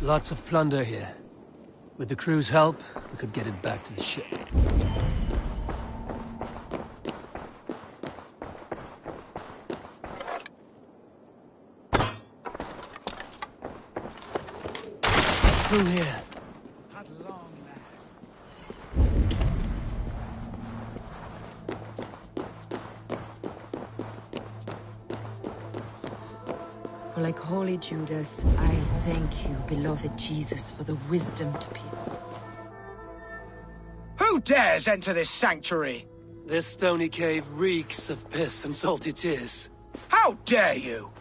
Lots of plunder here. With the crew's help, we could get it back to the ship. Through here. For like holy Judas, I thank you, beloved Jesus, for the wisdom to people. Who dares enter this sanctuary? This stony cave reeks of piss and salty tears. How dare you?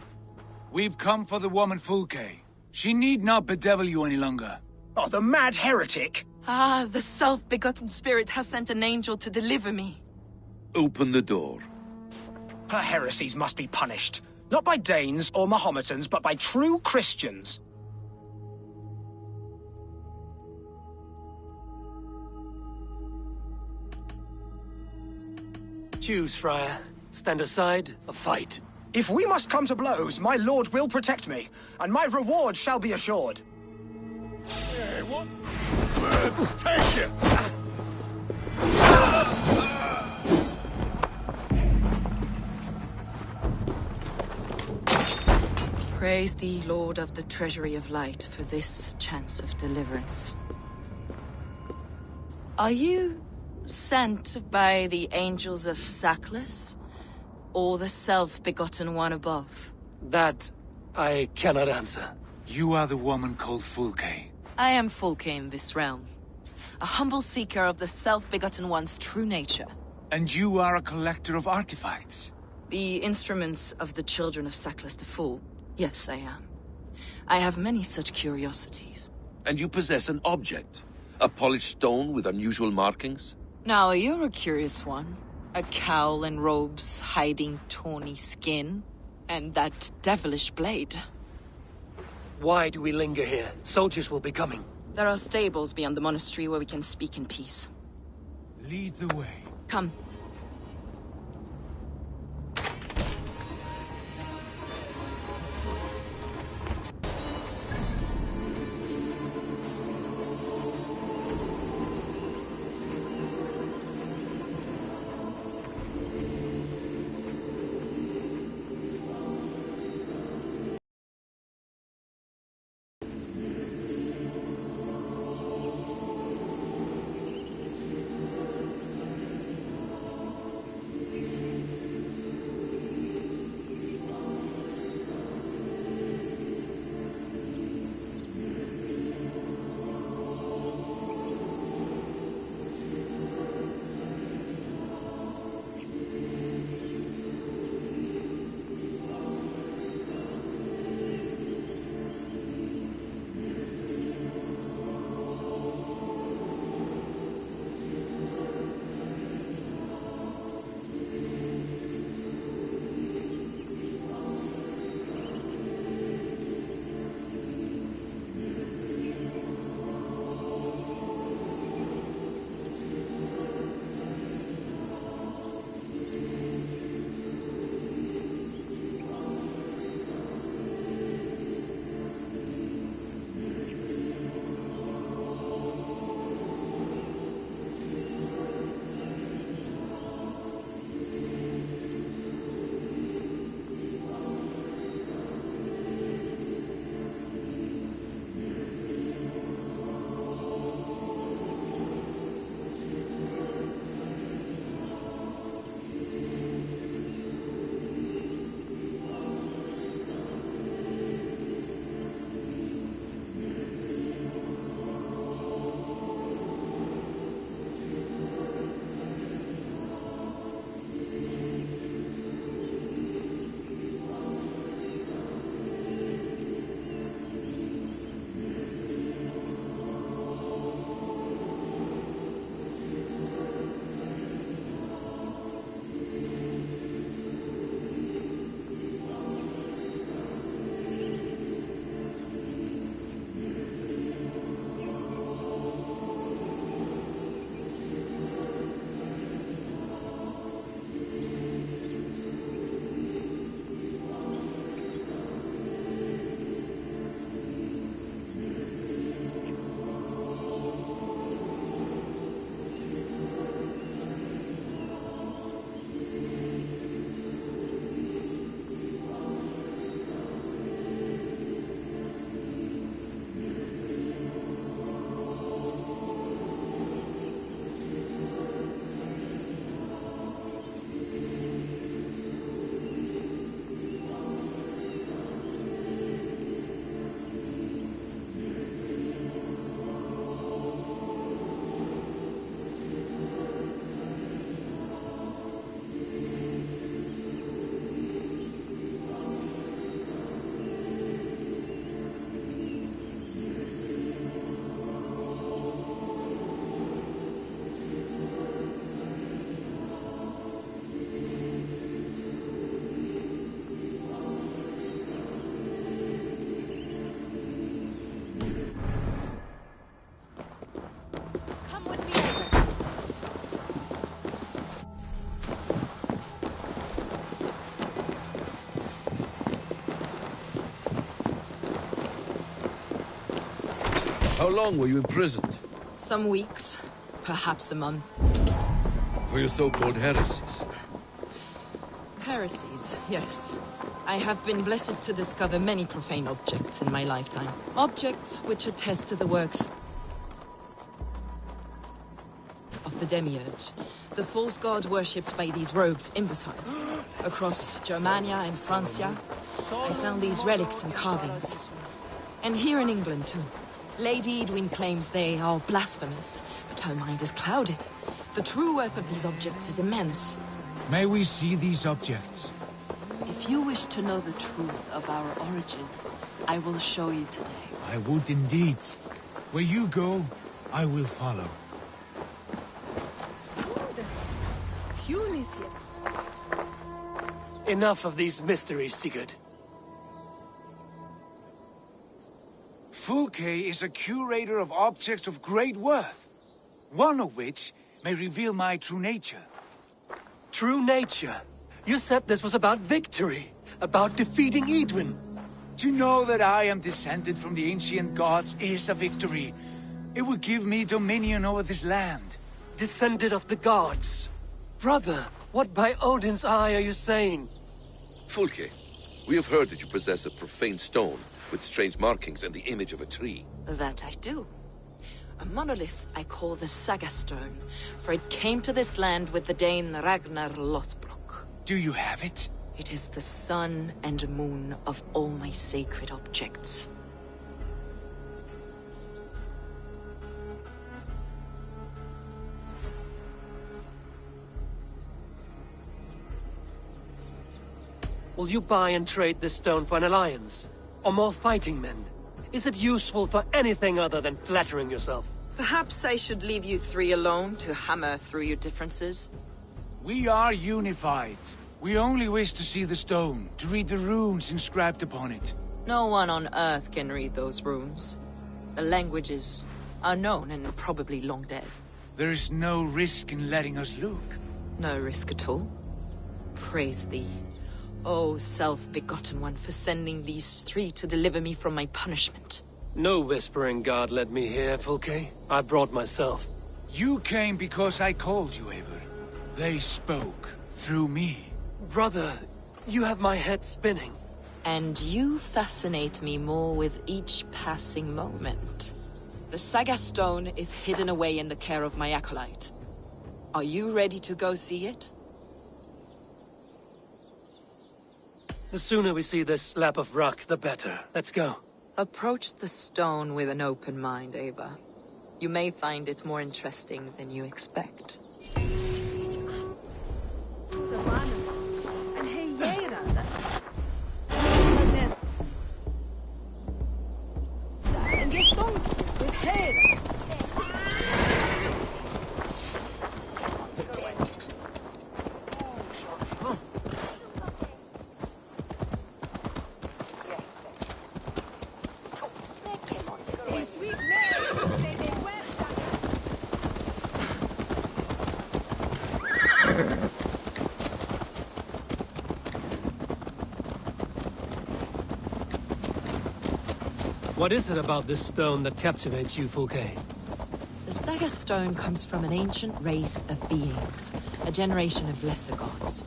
We've come for the woman Fulke. She need not bedevil you any longer. Oh, the mad heretic! Ah, the self-begotten spirit has sent an angel to deliver me. Open the door. Her heresies must be punished. Not by Danes or Mahometans, but by true Christians. Choose, Friar. Stand aside or fight. If we must come to blows, my lord will protect me, and my reward shall be assured. Hey, what? Let's take it! Praise thee, Lord of the Treasury of Light, for this chance of deliverance. Are you sent by the angels of Saklas, or the self-begotten one above? That I cannot answer. You are the woman called Fulke. I am Fulke in this realm, a humble seeker of the self-begotten one's true nature. And you are a collector of artifacts? The instruments of the children of Saklas the Fool. Yes, I am. I have many such curiosities. And you possess an object? A polished stone with unusual markings? Now, you're a curious one. A cowl and robes hiding tawny skin. And that devilish blade. Why do we linger here? Soldiers will be coming. There are stables beyond the monastery where we can speak in peace. Lead the way. Come. How long were you imprisoned? Some weeks, perhaps a month. For your so-called heresies? Heresies, yes. I have been blessed to discover many profane objects in my lifetime. Objects which attest to the works of the Demiurge, the false god worshipped by these robed imbeciles. Across Germania and Francia, I found these relics and carvings. And here in England, too. Lady Edwin claims they are blasphemous, but her mind is clouded. The true worth of these objects is immense. May we see these objects? If you wish to know the truth of our origins, I will show you today. I would indeed. Where you go, I will follow. Enough of these mysteries, Sigurd. Fulke is a curator of objects of great worth, one of which may reveal my true nature. True nature? You said this was about victory, about defeating Edwin. To know that I am descended from the ancient gods is a victory. It will give me dominion over this land. Descended of the gods? Brother, what by Odin's eye are you saying? Fulke, we have heard that you possess a profane stone with strange markings and the image of a tree. That I do. A monolith I call the Saga Stone, for it came to this land with the Dane Ragnar Lothbrok. Do you have it? It is the sun and moon of all my sacred objects. Will you buy and trade this stone for an alliance? Or more fighting men? Is it useful for anything other than flattering yourself? Perhaps I should leave you three alone to hammer through your differences? We are unified. We only wish to see the stone, to read the runes inscribed upon it. No one on Earth can read those runes. The languages are known and probably long dead. There is no risk in letting us look. No risk at all. Praise thee, O self-begotten one, for sending these three to deliver me from my punishment. No whispering god led me here, Fulke. I brought myself. You came because I called you, Eivor. They spoke through me. Brother, you have my head spinning. And you fascinate me more with each passing moment. The Saga Stone is hidden away in the care of my acolyte. Are you ready to go see it? The sooner we see this slab of rock, the better. Let's go. Approach the stone with an open mind, Ava. You may find it more interesting than you expect. What is it about this stone that captivates you, Fulke? The Saga Stone comes from an ancient race of beings, a generation of lesser gods,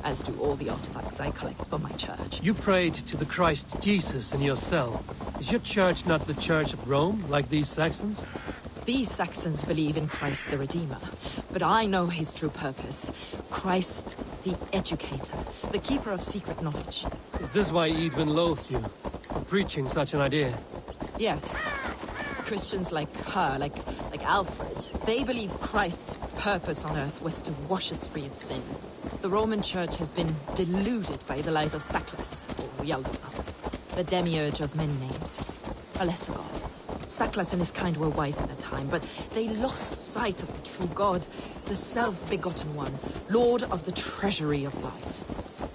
as do all the artifacts I collect for my church. You prayed to the Christ Jesus in your cell. Is your church not the Church of Rome, like these Saxons? These Saxons believe in Christ the Redeemer, but I know his true purpose. Christ the Educator, the keeper of secret knowledge. Is this why Edwin loathed you, for preaching such an idea? Yes. Christians like her, like Alfred, they believe Christ's purpose on earth was to wash us free of sin. The Roman Church has been deluded by the lies of Saklas, or Yaldabaoth, the demiurge of many names, a lesser god. Saklas and his kind were wise at the time, but they lost sight of the true god, the self-begotten one, lord of the treasury of light.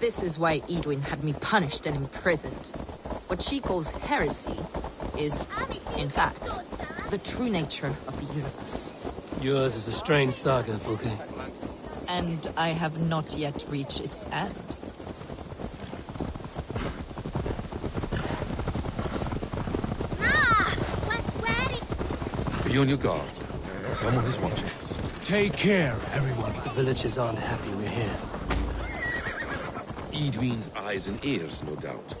This is why Edwin had me punished and imprisoned. What she calls heresy is, in fact, the true nature of the universe. Yours is a strange saga, Fulke. And I have not yet reached its end. Be on your guard. Someone is watching us. Take care, everyone. The villagers aren't happy we're here. Edwin's eyes and ears, no doubt.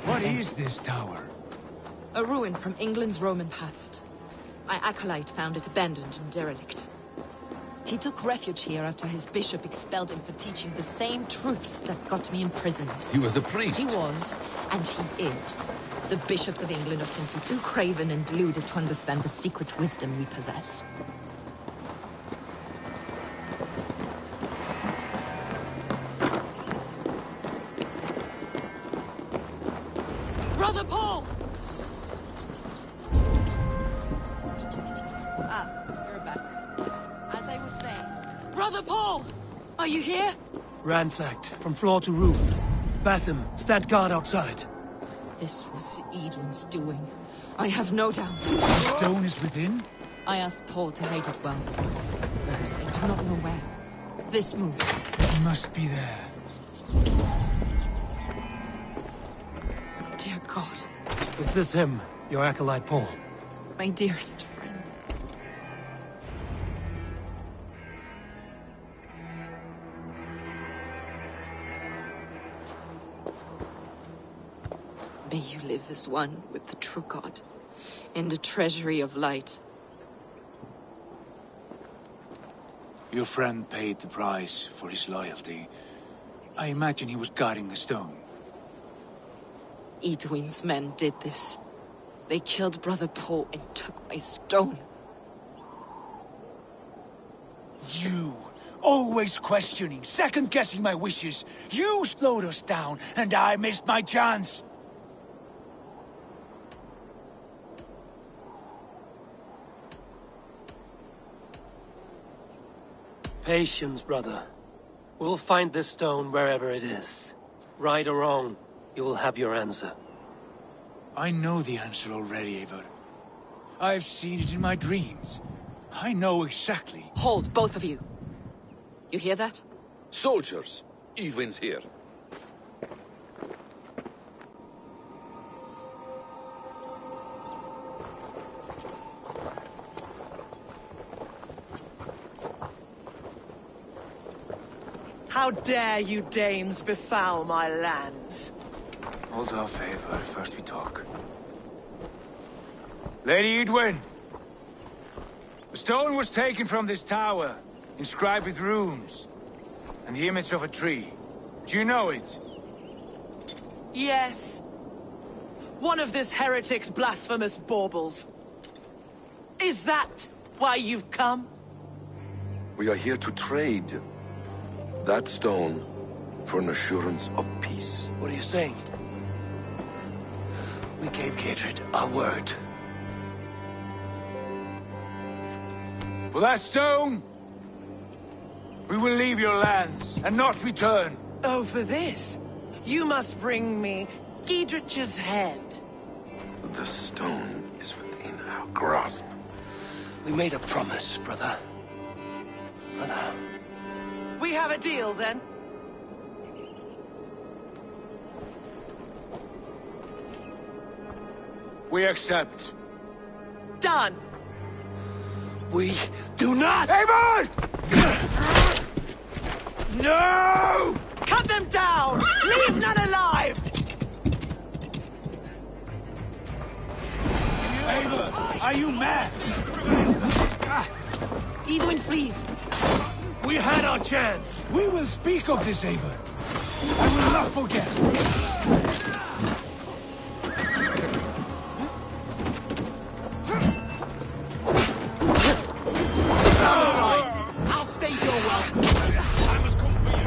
What is this tower? A ruin from England's Roman past. My acolyte found it abandoned and derelict. He took refuge here after his bishop expelled him for teaching the same truths that got me imprisoned. He was a priest. He was, and he is. The bishops of England are simply too craven and deluded to understand the secret wisdom we possess. Brother Paul! You're back. As I was saying... Brother Paul! Are you here? Ransacked, from floor to roof. Basim, stand guard outside. This was Edwin's doing. I have no doubt. The stone is within? I asked Paul to hide it well. But I do not know where. This moves. It must be there. Dear God. Is this him, your acolyte Paul? My dearest friend. May you live as one with the true God, in the treasury of light. Your friend paid the price for his loyalty. I imagine he was guarding the stone. Edwin's men did this. They killed Brother Paul and took my stone. You! Always questioning, second-guessing my wishes. You slowed us down, and I missed my chance. Patience, brother. We'll find this stone wherever it is. Right or wrong, you'll have your answer. I know the answer already, Eivor. I've seen it in my dreams. I know exactly. Hold, both of you. You hear that? Soldiers! Edwin's here. How dare you Danes befoul my lands? Hold off, Eivor. First we talk. Lady Edwin! The stone was taken from this tower, inscribed with runes, and the image of a tree. Do you know it? Yes. One of this heretic's blasphemous baubles. Is that why you've come? We are here to trade. That stone for an assurance of peace. What are you saying? We gave Gatred our word. For that stone, we will leave your lands and not return. Oh, for this? You must bring me Giedrich's head. The stone is within our grasp. We made a promise, brother. Brother. We have a deal, then? We accept. Done! We do not! Eivor! No! Cut them down! Leave none alive! Eivor, are you mad? Edwin, please. We had our chance. We will speak of this, Eivor. I will not forget. I'll state your welcome. I must come for you.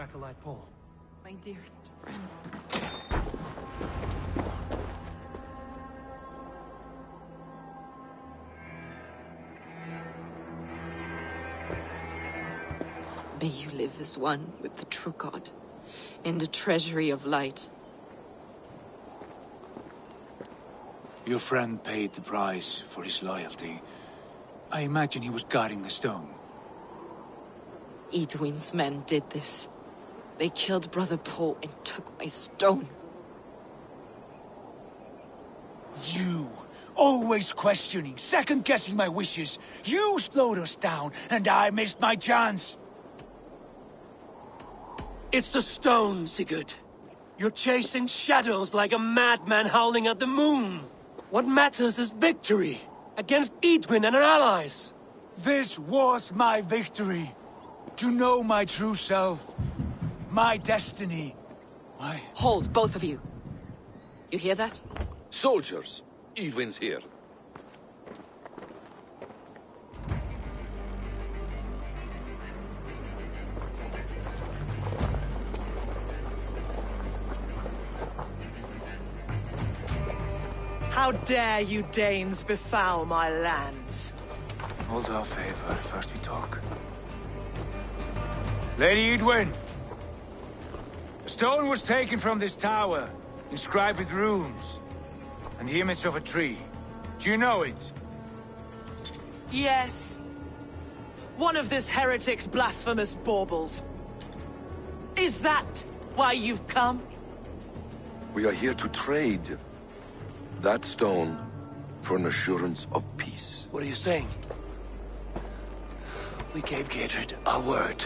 acolyte Paul. My dearest friend. May you live as one with the true God, in the treasury of light. Your friend paid the price for his loyalty. I imagine he was guarding the stone. Edwin's men did this. They killed Brother Paul and took my stone. You! Always questioning, second-guessing my wishes. You slowed us down, and I missed my chance. It's the stone, Sigurd. You're chasing shadows like a madman howling at the moon. What matters is victory against Edwin and her allies. This was my victory. To know my true self. My destiny. Hold, both of you. You hear that? Soldiers! Edwin's here. How dare you Danes befoul my lands? Hold off, Eivor. First we talk. Lady Edwin! The stone was taken from this tower, inscribed with runes, and the image of a tree. Do you know it? Yes. One of this heretic's blasphemous baubles. Is that why you've come? We are here to trade that stone for an assurance of peace. What are you saying? We gave Gairdred our word.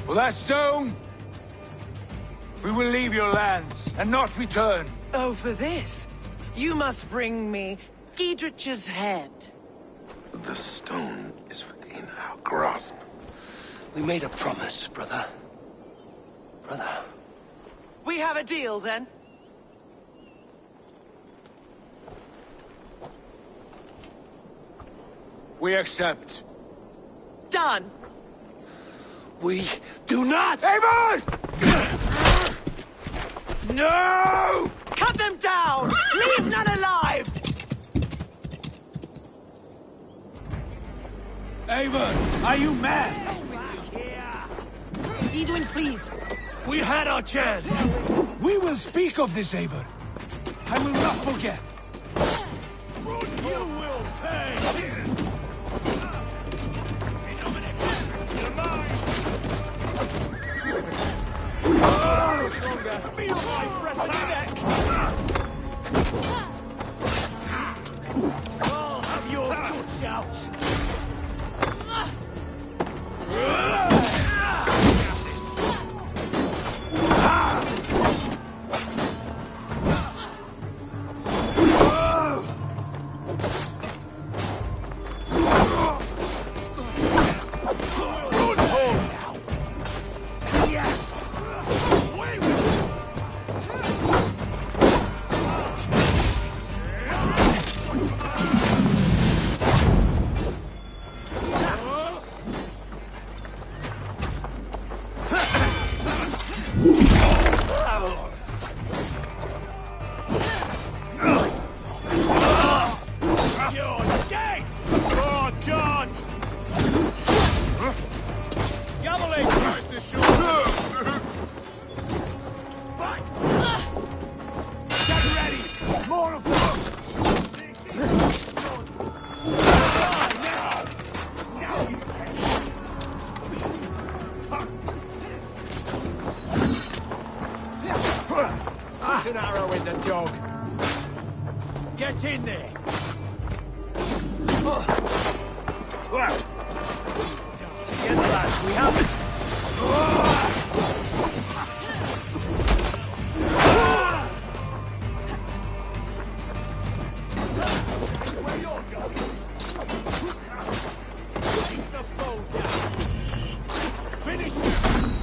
For that stone, we will leave your lands and not return. Oh, for this? You must bring me Gidrich's head. The stone is within our grasp. We made a promise, brother. Brother. We have a deal, then? We accept. Done! We do not! Eivor! No! Cut them down! Leave none alive! Eivor, are you mad? Edwin, please. We had our chance! We will speak of this, Eivor. I will not forget. You will pay! Feel my breath neck! I'll have your guts out! An arrow in the dog. Get in there. Together, lads, we have it! Where you're going? Keep the foe down. Finish him!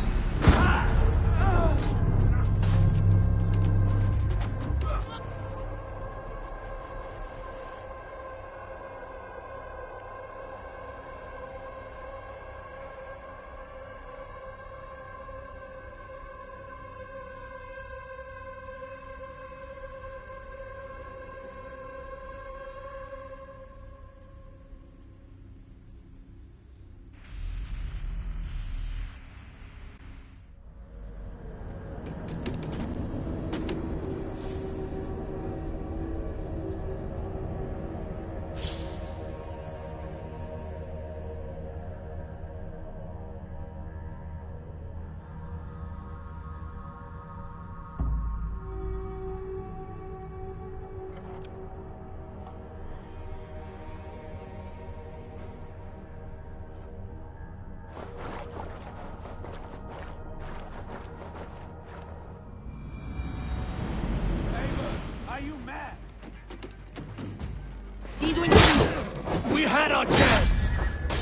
We had our chance!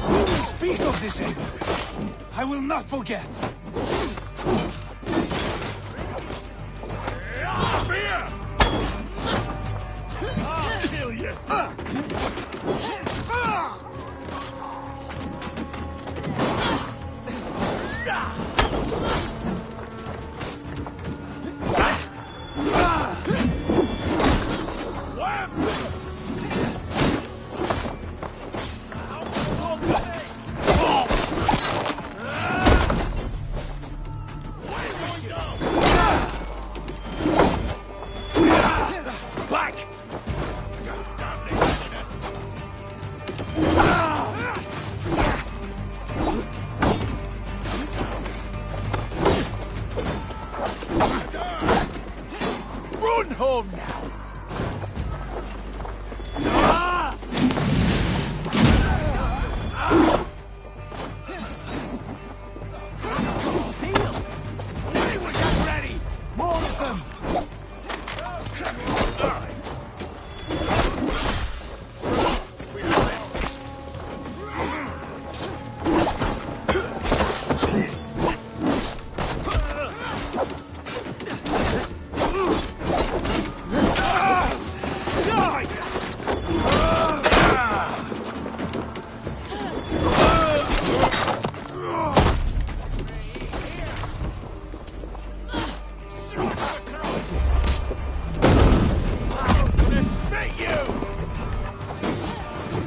We will speak of this, Eivor. I will not forget. Spear! I'll kill you! Run home now! Steel! Anyone get ready! More of them!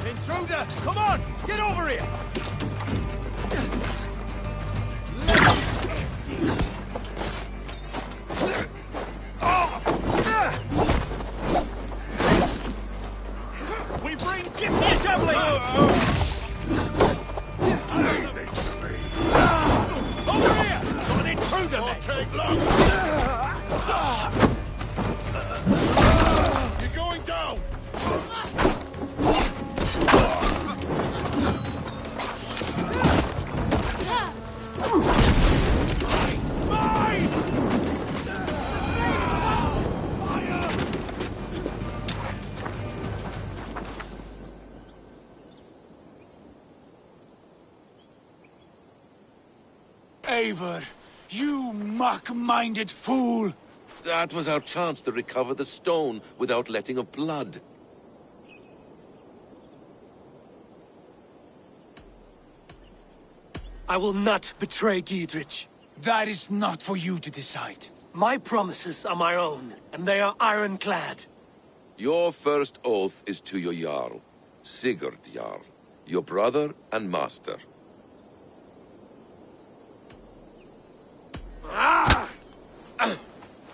Intruder! Come on! Get over here! We bring gift assembly! Over here! Got an intruder, mate! Take long! You're going down! Eivor, you mock-minded fool! That was our chance to recover the stone without letting of blood. I will not betray Giedrich. That is not for you to decide. My promises are my own, and they are ironclad. Your first oath is to your Jarl, Sigurd Jarl, your brother and master.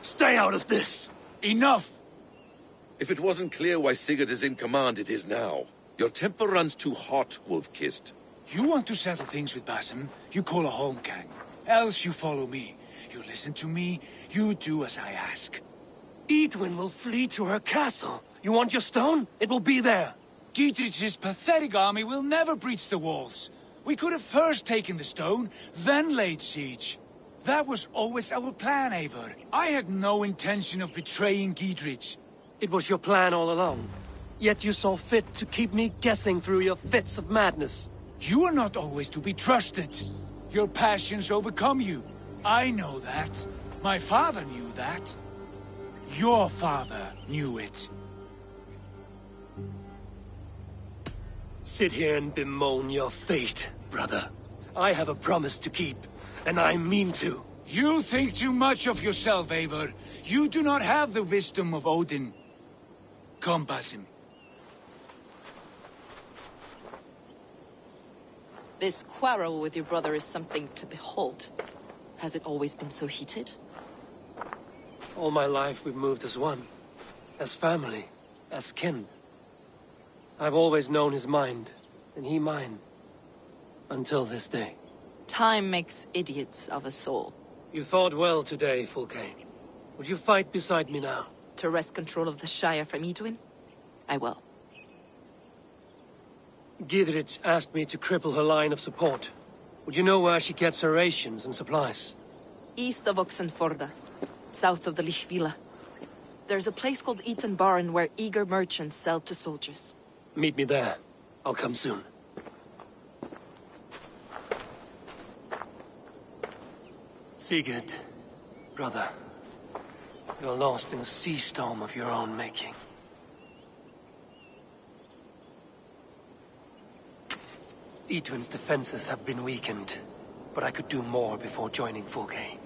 Stay out of this! Enough! If it wasn't clear why Sigurd is in command, it is now. Your temper runs too hot, Wolf-Kissed. You want to settle things with Basim, you call a holmgang. Else you follow me. You listen to me, you do as I ask. Edwin will flee to her castle. You want your stone? It will be there. Giedrich's pathetic army will never breach the walls. We could have first taken the stone, then laid siege. That was always our plan, Eivor. I had no intention of betraying Giedrich. It was your plan all along. Yet you saw fit to keep me guessing through your fits of madness. You are not always to be trusted. Your passions overcome you. I know that. My father knew that. Your father knew it. Sit here and bemoan your fate, brother. I have a promise to keep, and I mean to. You think too much of yourself, Eivor. You do not have the wisdom of Odin. Come, Basim. This quarrel with your brother is something to behold. Has it always been so heated? All my life we've moved as one. As family. As kin. I've always known his mind, and he mine. Until this day. Time makes idiots of us all. You fought well today, Fulke. Would you fight beside me now? To wrest control of the Shire from Edwin? I will. Giedrich asked me to cripple her line of support. Would you know where she gets her rations and supplies? East of Oxenforda, south of the Lichvila. There's a place called Eaton Barn where eager merchants sell to soldiers. Meet me there. I'll come soon. Sigurd, brother, you're lost in a sea storm of your own making. Idwin's defenses have been weakened, but I could do more before joining Fulke.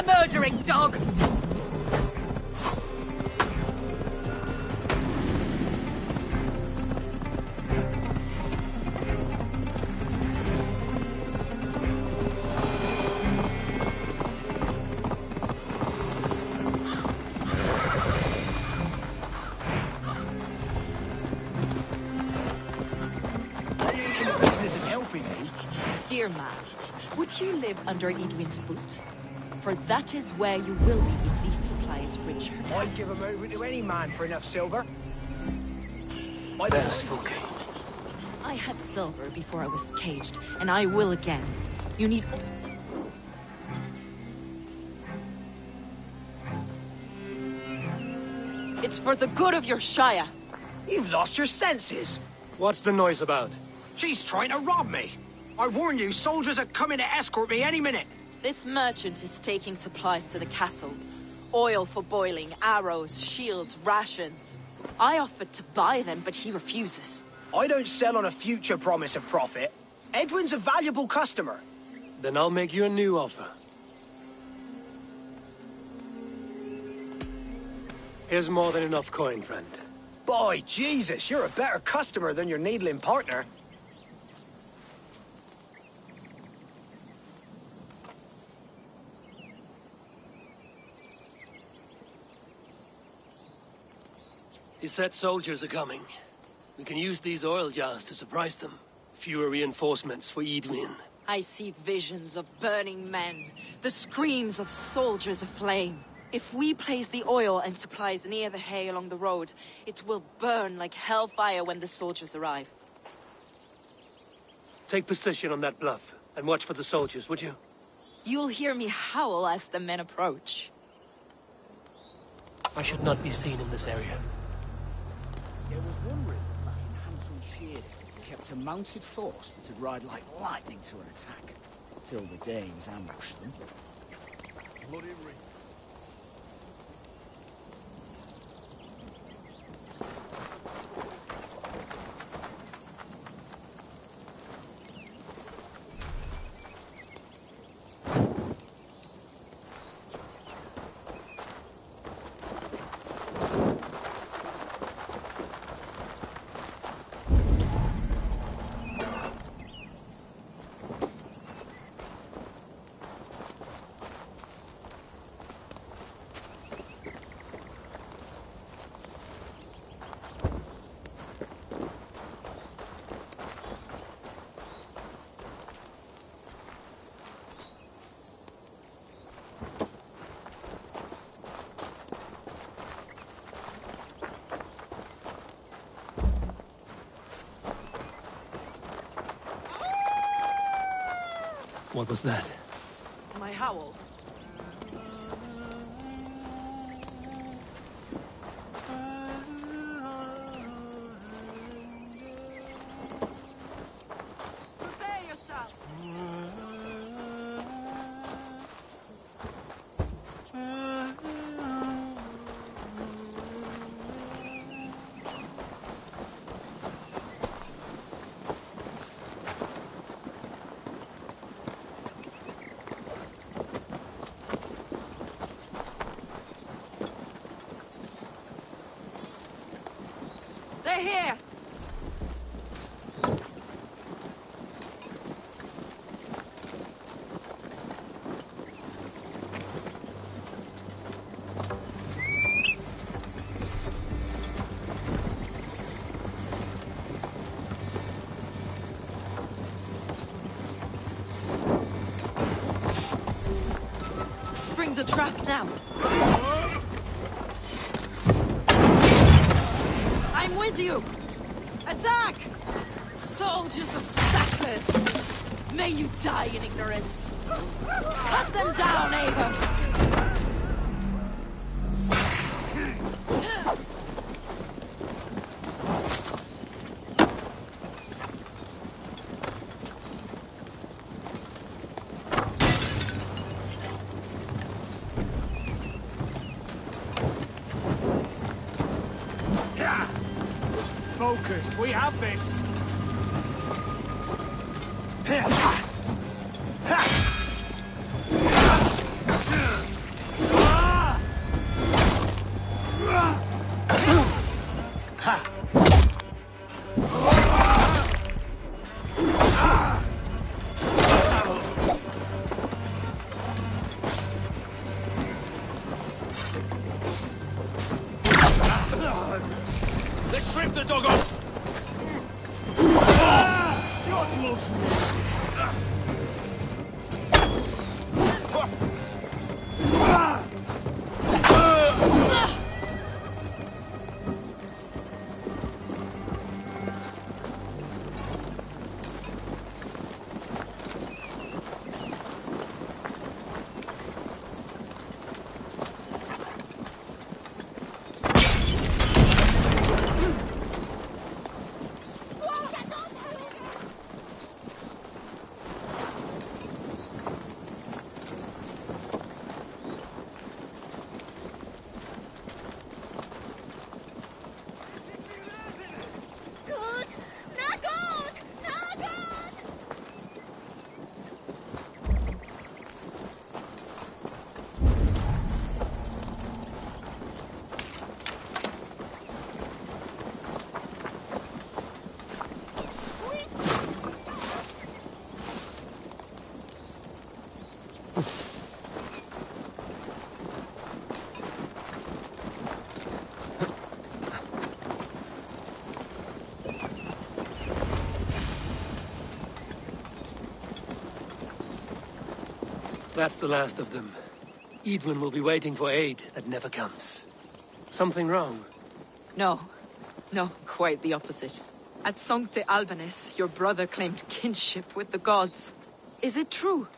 Murdering dog! Are you in the business of helping me? Dear man, would you live under Idwin's boot? For that is where you will be if these supplies reach her. I'd give a move to any man for enough silver. There's Fulke. I had silver before I was caged, and I will again. You need... It's for the good of your Shire. You've lost your senses. What's the noise about? She's trying to rob me. I warn you, soldiers are coming to escort me any minute. This merchant is taking supplies to the castle. Oil for boiling, arrows, shields, rations. I offered to buy them, but he refuses. I don't sell on a future promise of profit. Edwin's a valuable customer. Then I'll make you a new offer. Here's more than enough coin, friend. Boy, Jesus, you're a better customer than your needling partner. He said soldiers are coming. We can use these oil jars to surprise them. Fewer reinforcements for Idwin. I see visions of burning men, the screams of soldiers aflame. If we place the oil and supplies near the hay along the road, it will burn like hellfire when the soldiers arrive. Take position on that bluff, and watch for the soldiers, would you? You'll hear me howl as the men approach. I should not be seen in this area. There was one rumor that in Hampton Sheard kept a mounted force that would ride like lightning to an attack, till the Danes ambushed them. Bloody ring. What was that? My howl. Prepare yourself. They're here! Spring the trap now! I'm with you! Attack! Soldiers of Sakras! May you die in ignorance! Cut them down, Ava! Focus, we have this! Let's trip the dog off! God loves me! That's the last of them. Edwin will be waiting for aid that never comes. Something wrong? No. No, quite the opposite. At Sancte Albanus, your brother claimed kinship with the gods. Is it true?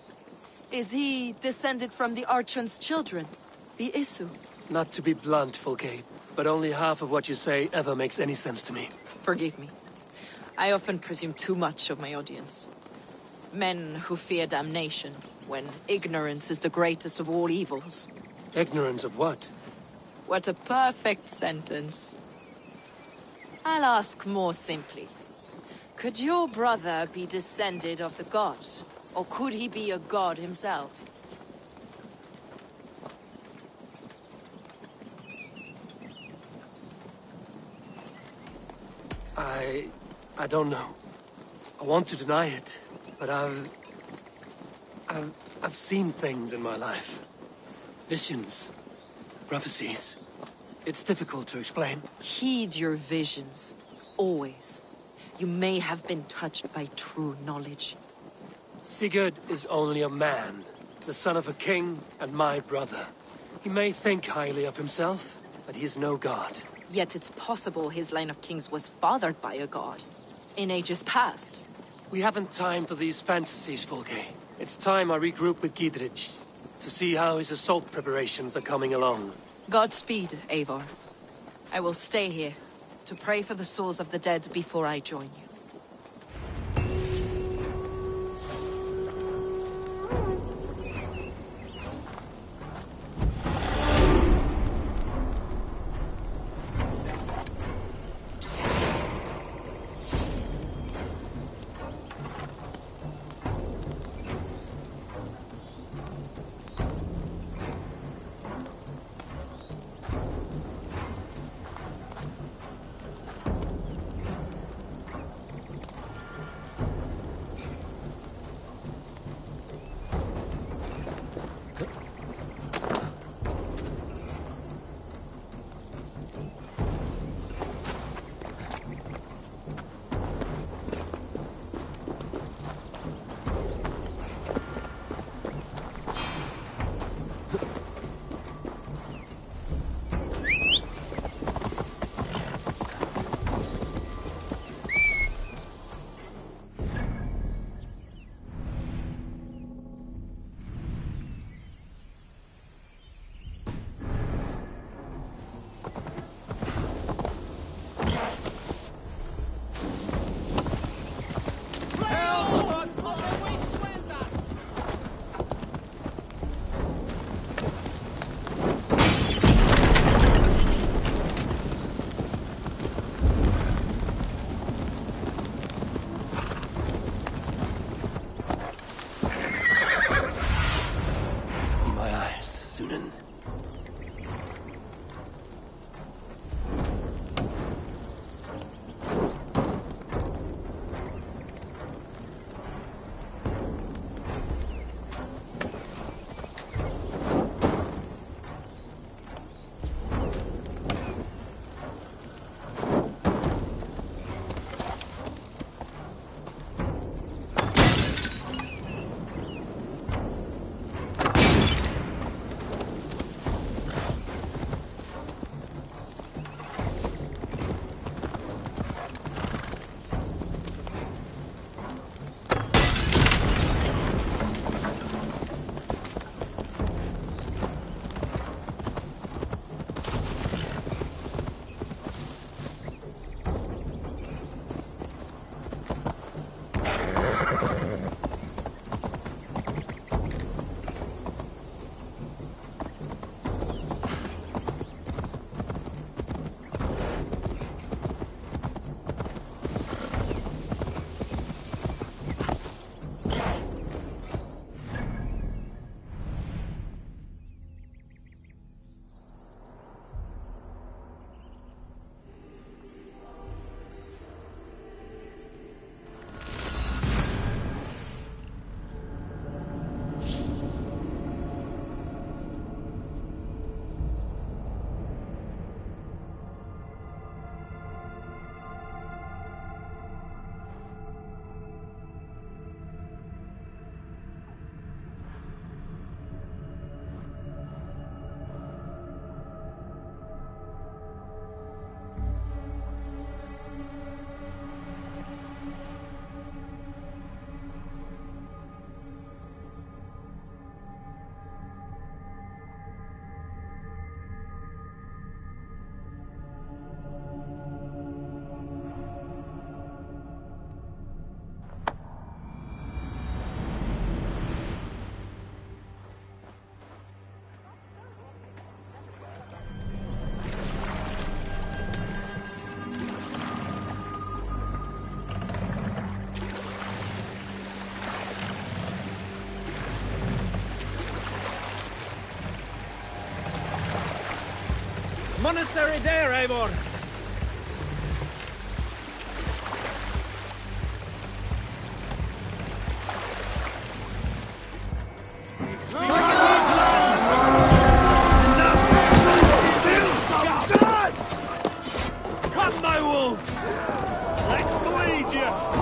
Is he descended from the Archon's children, the Isu? Not to be blunt, Fulke, but only half of what you say ever makes any sense to me. Forgive me. I often presume too much of my audience. Men who fear damnation, when ignorance is the greatest of all evils. Ignorance of what? What a perfect sentence. I'll ask more simply. Could your brother be descended of the gods? Or could he be a god himself? I don't know. I want to deny it, but I've seen things in my life. Visions, prophecies. It's difficult to explain. Heed your visions. Always. You may have been touched by true knowledge. Sigurd is only a man, the son of a king and my brother. He may think highly of himself, but he is no god. Yet it's possible his line of kings was fathered by a god. In ages past. We haven't time for these fantasies, Fulke. It's time I regroup with Gidrich to see how his assault preparations are coming along. Godspeed, Eivor. I will stay here to pray for the souls of the dead before I join you. Monastery there, Eivor! Come, my wolves! Let's bleed you!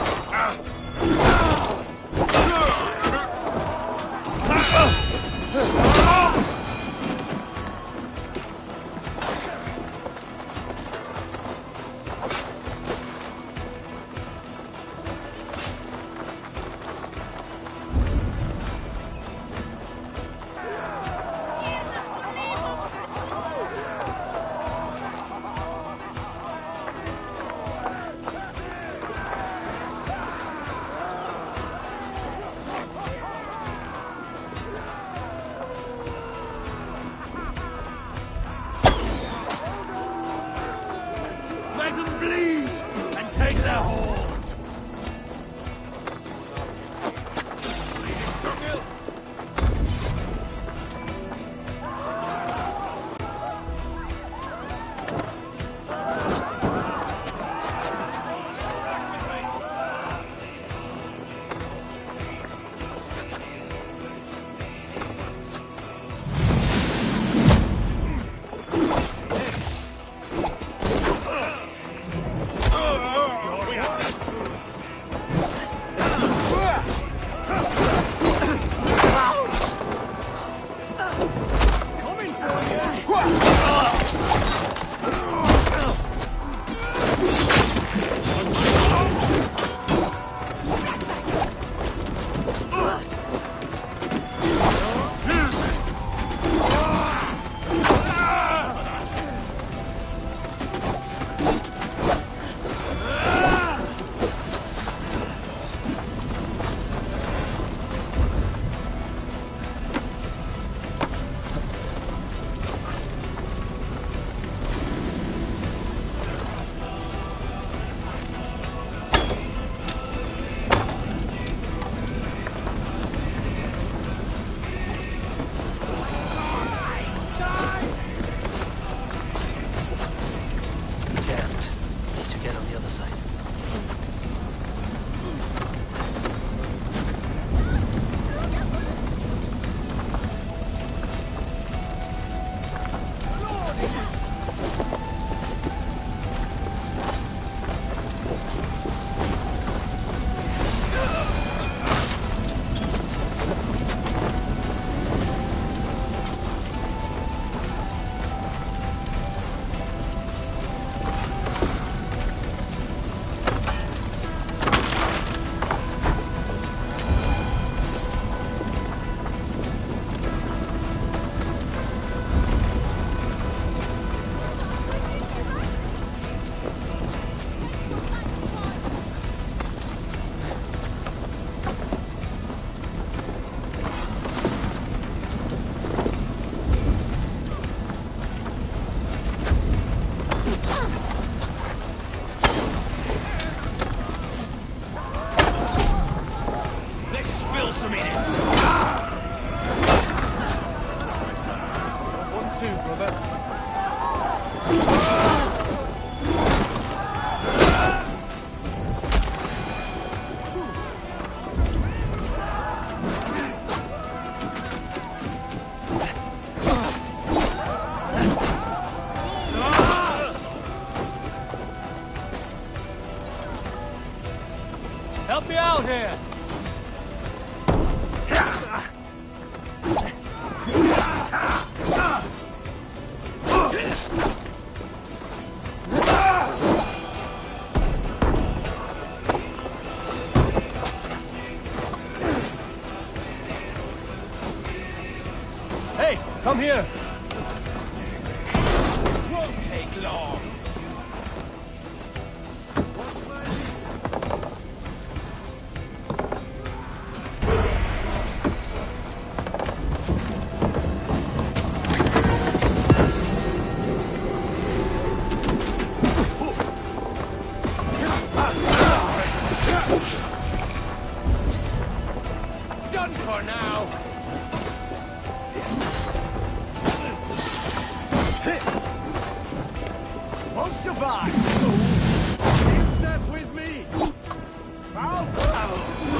Hey, come here! Won't take long. Done for now! Won't survive! Step with me! Foul!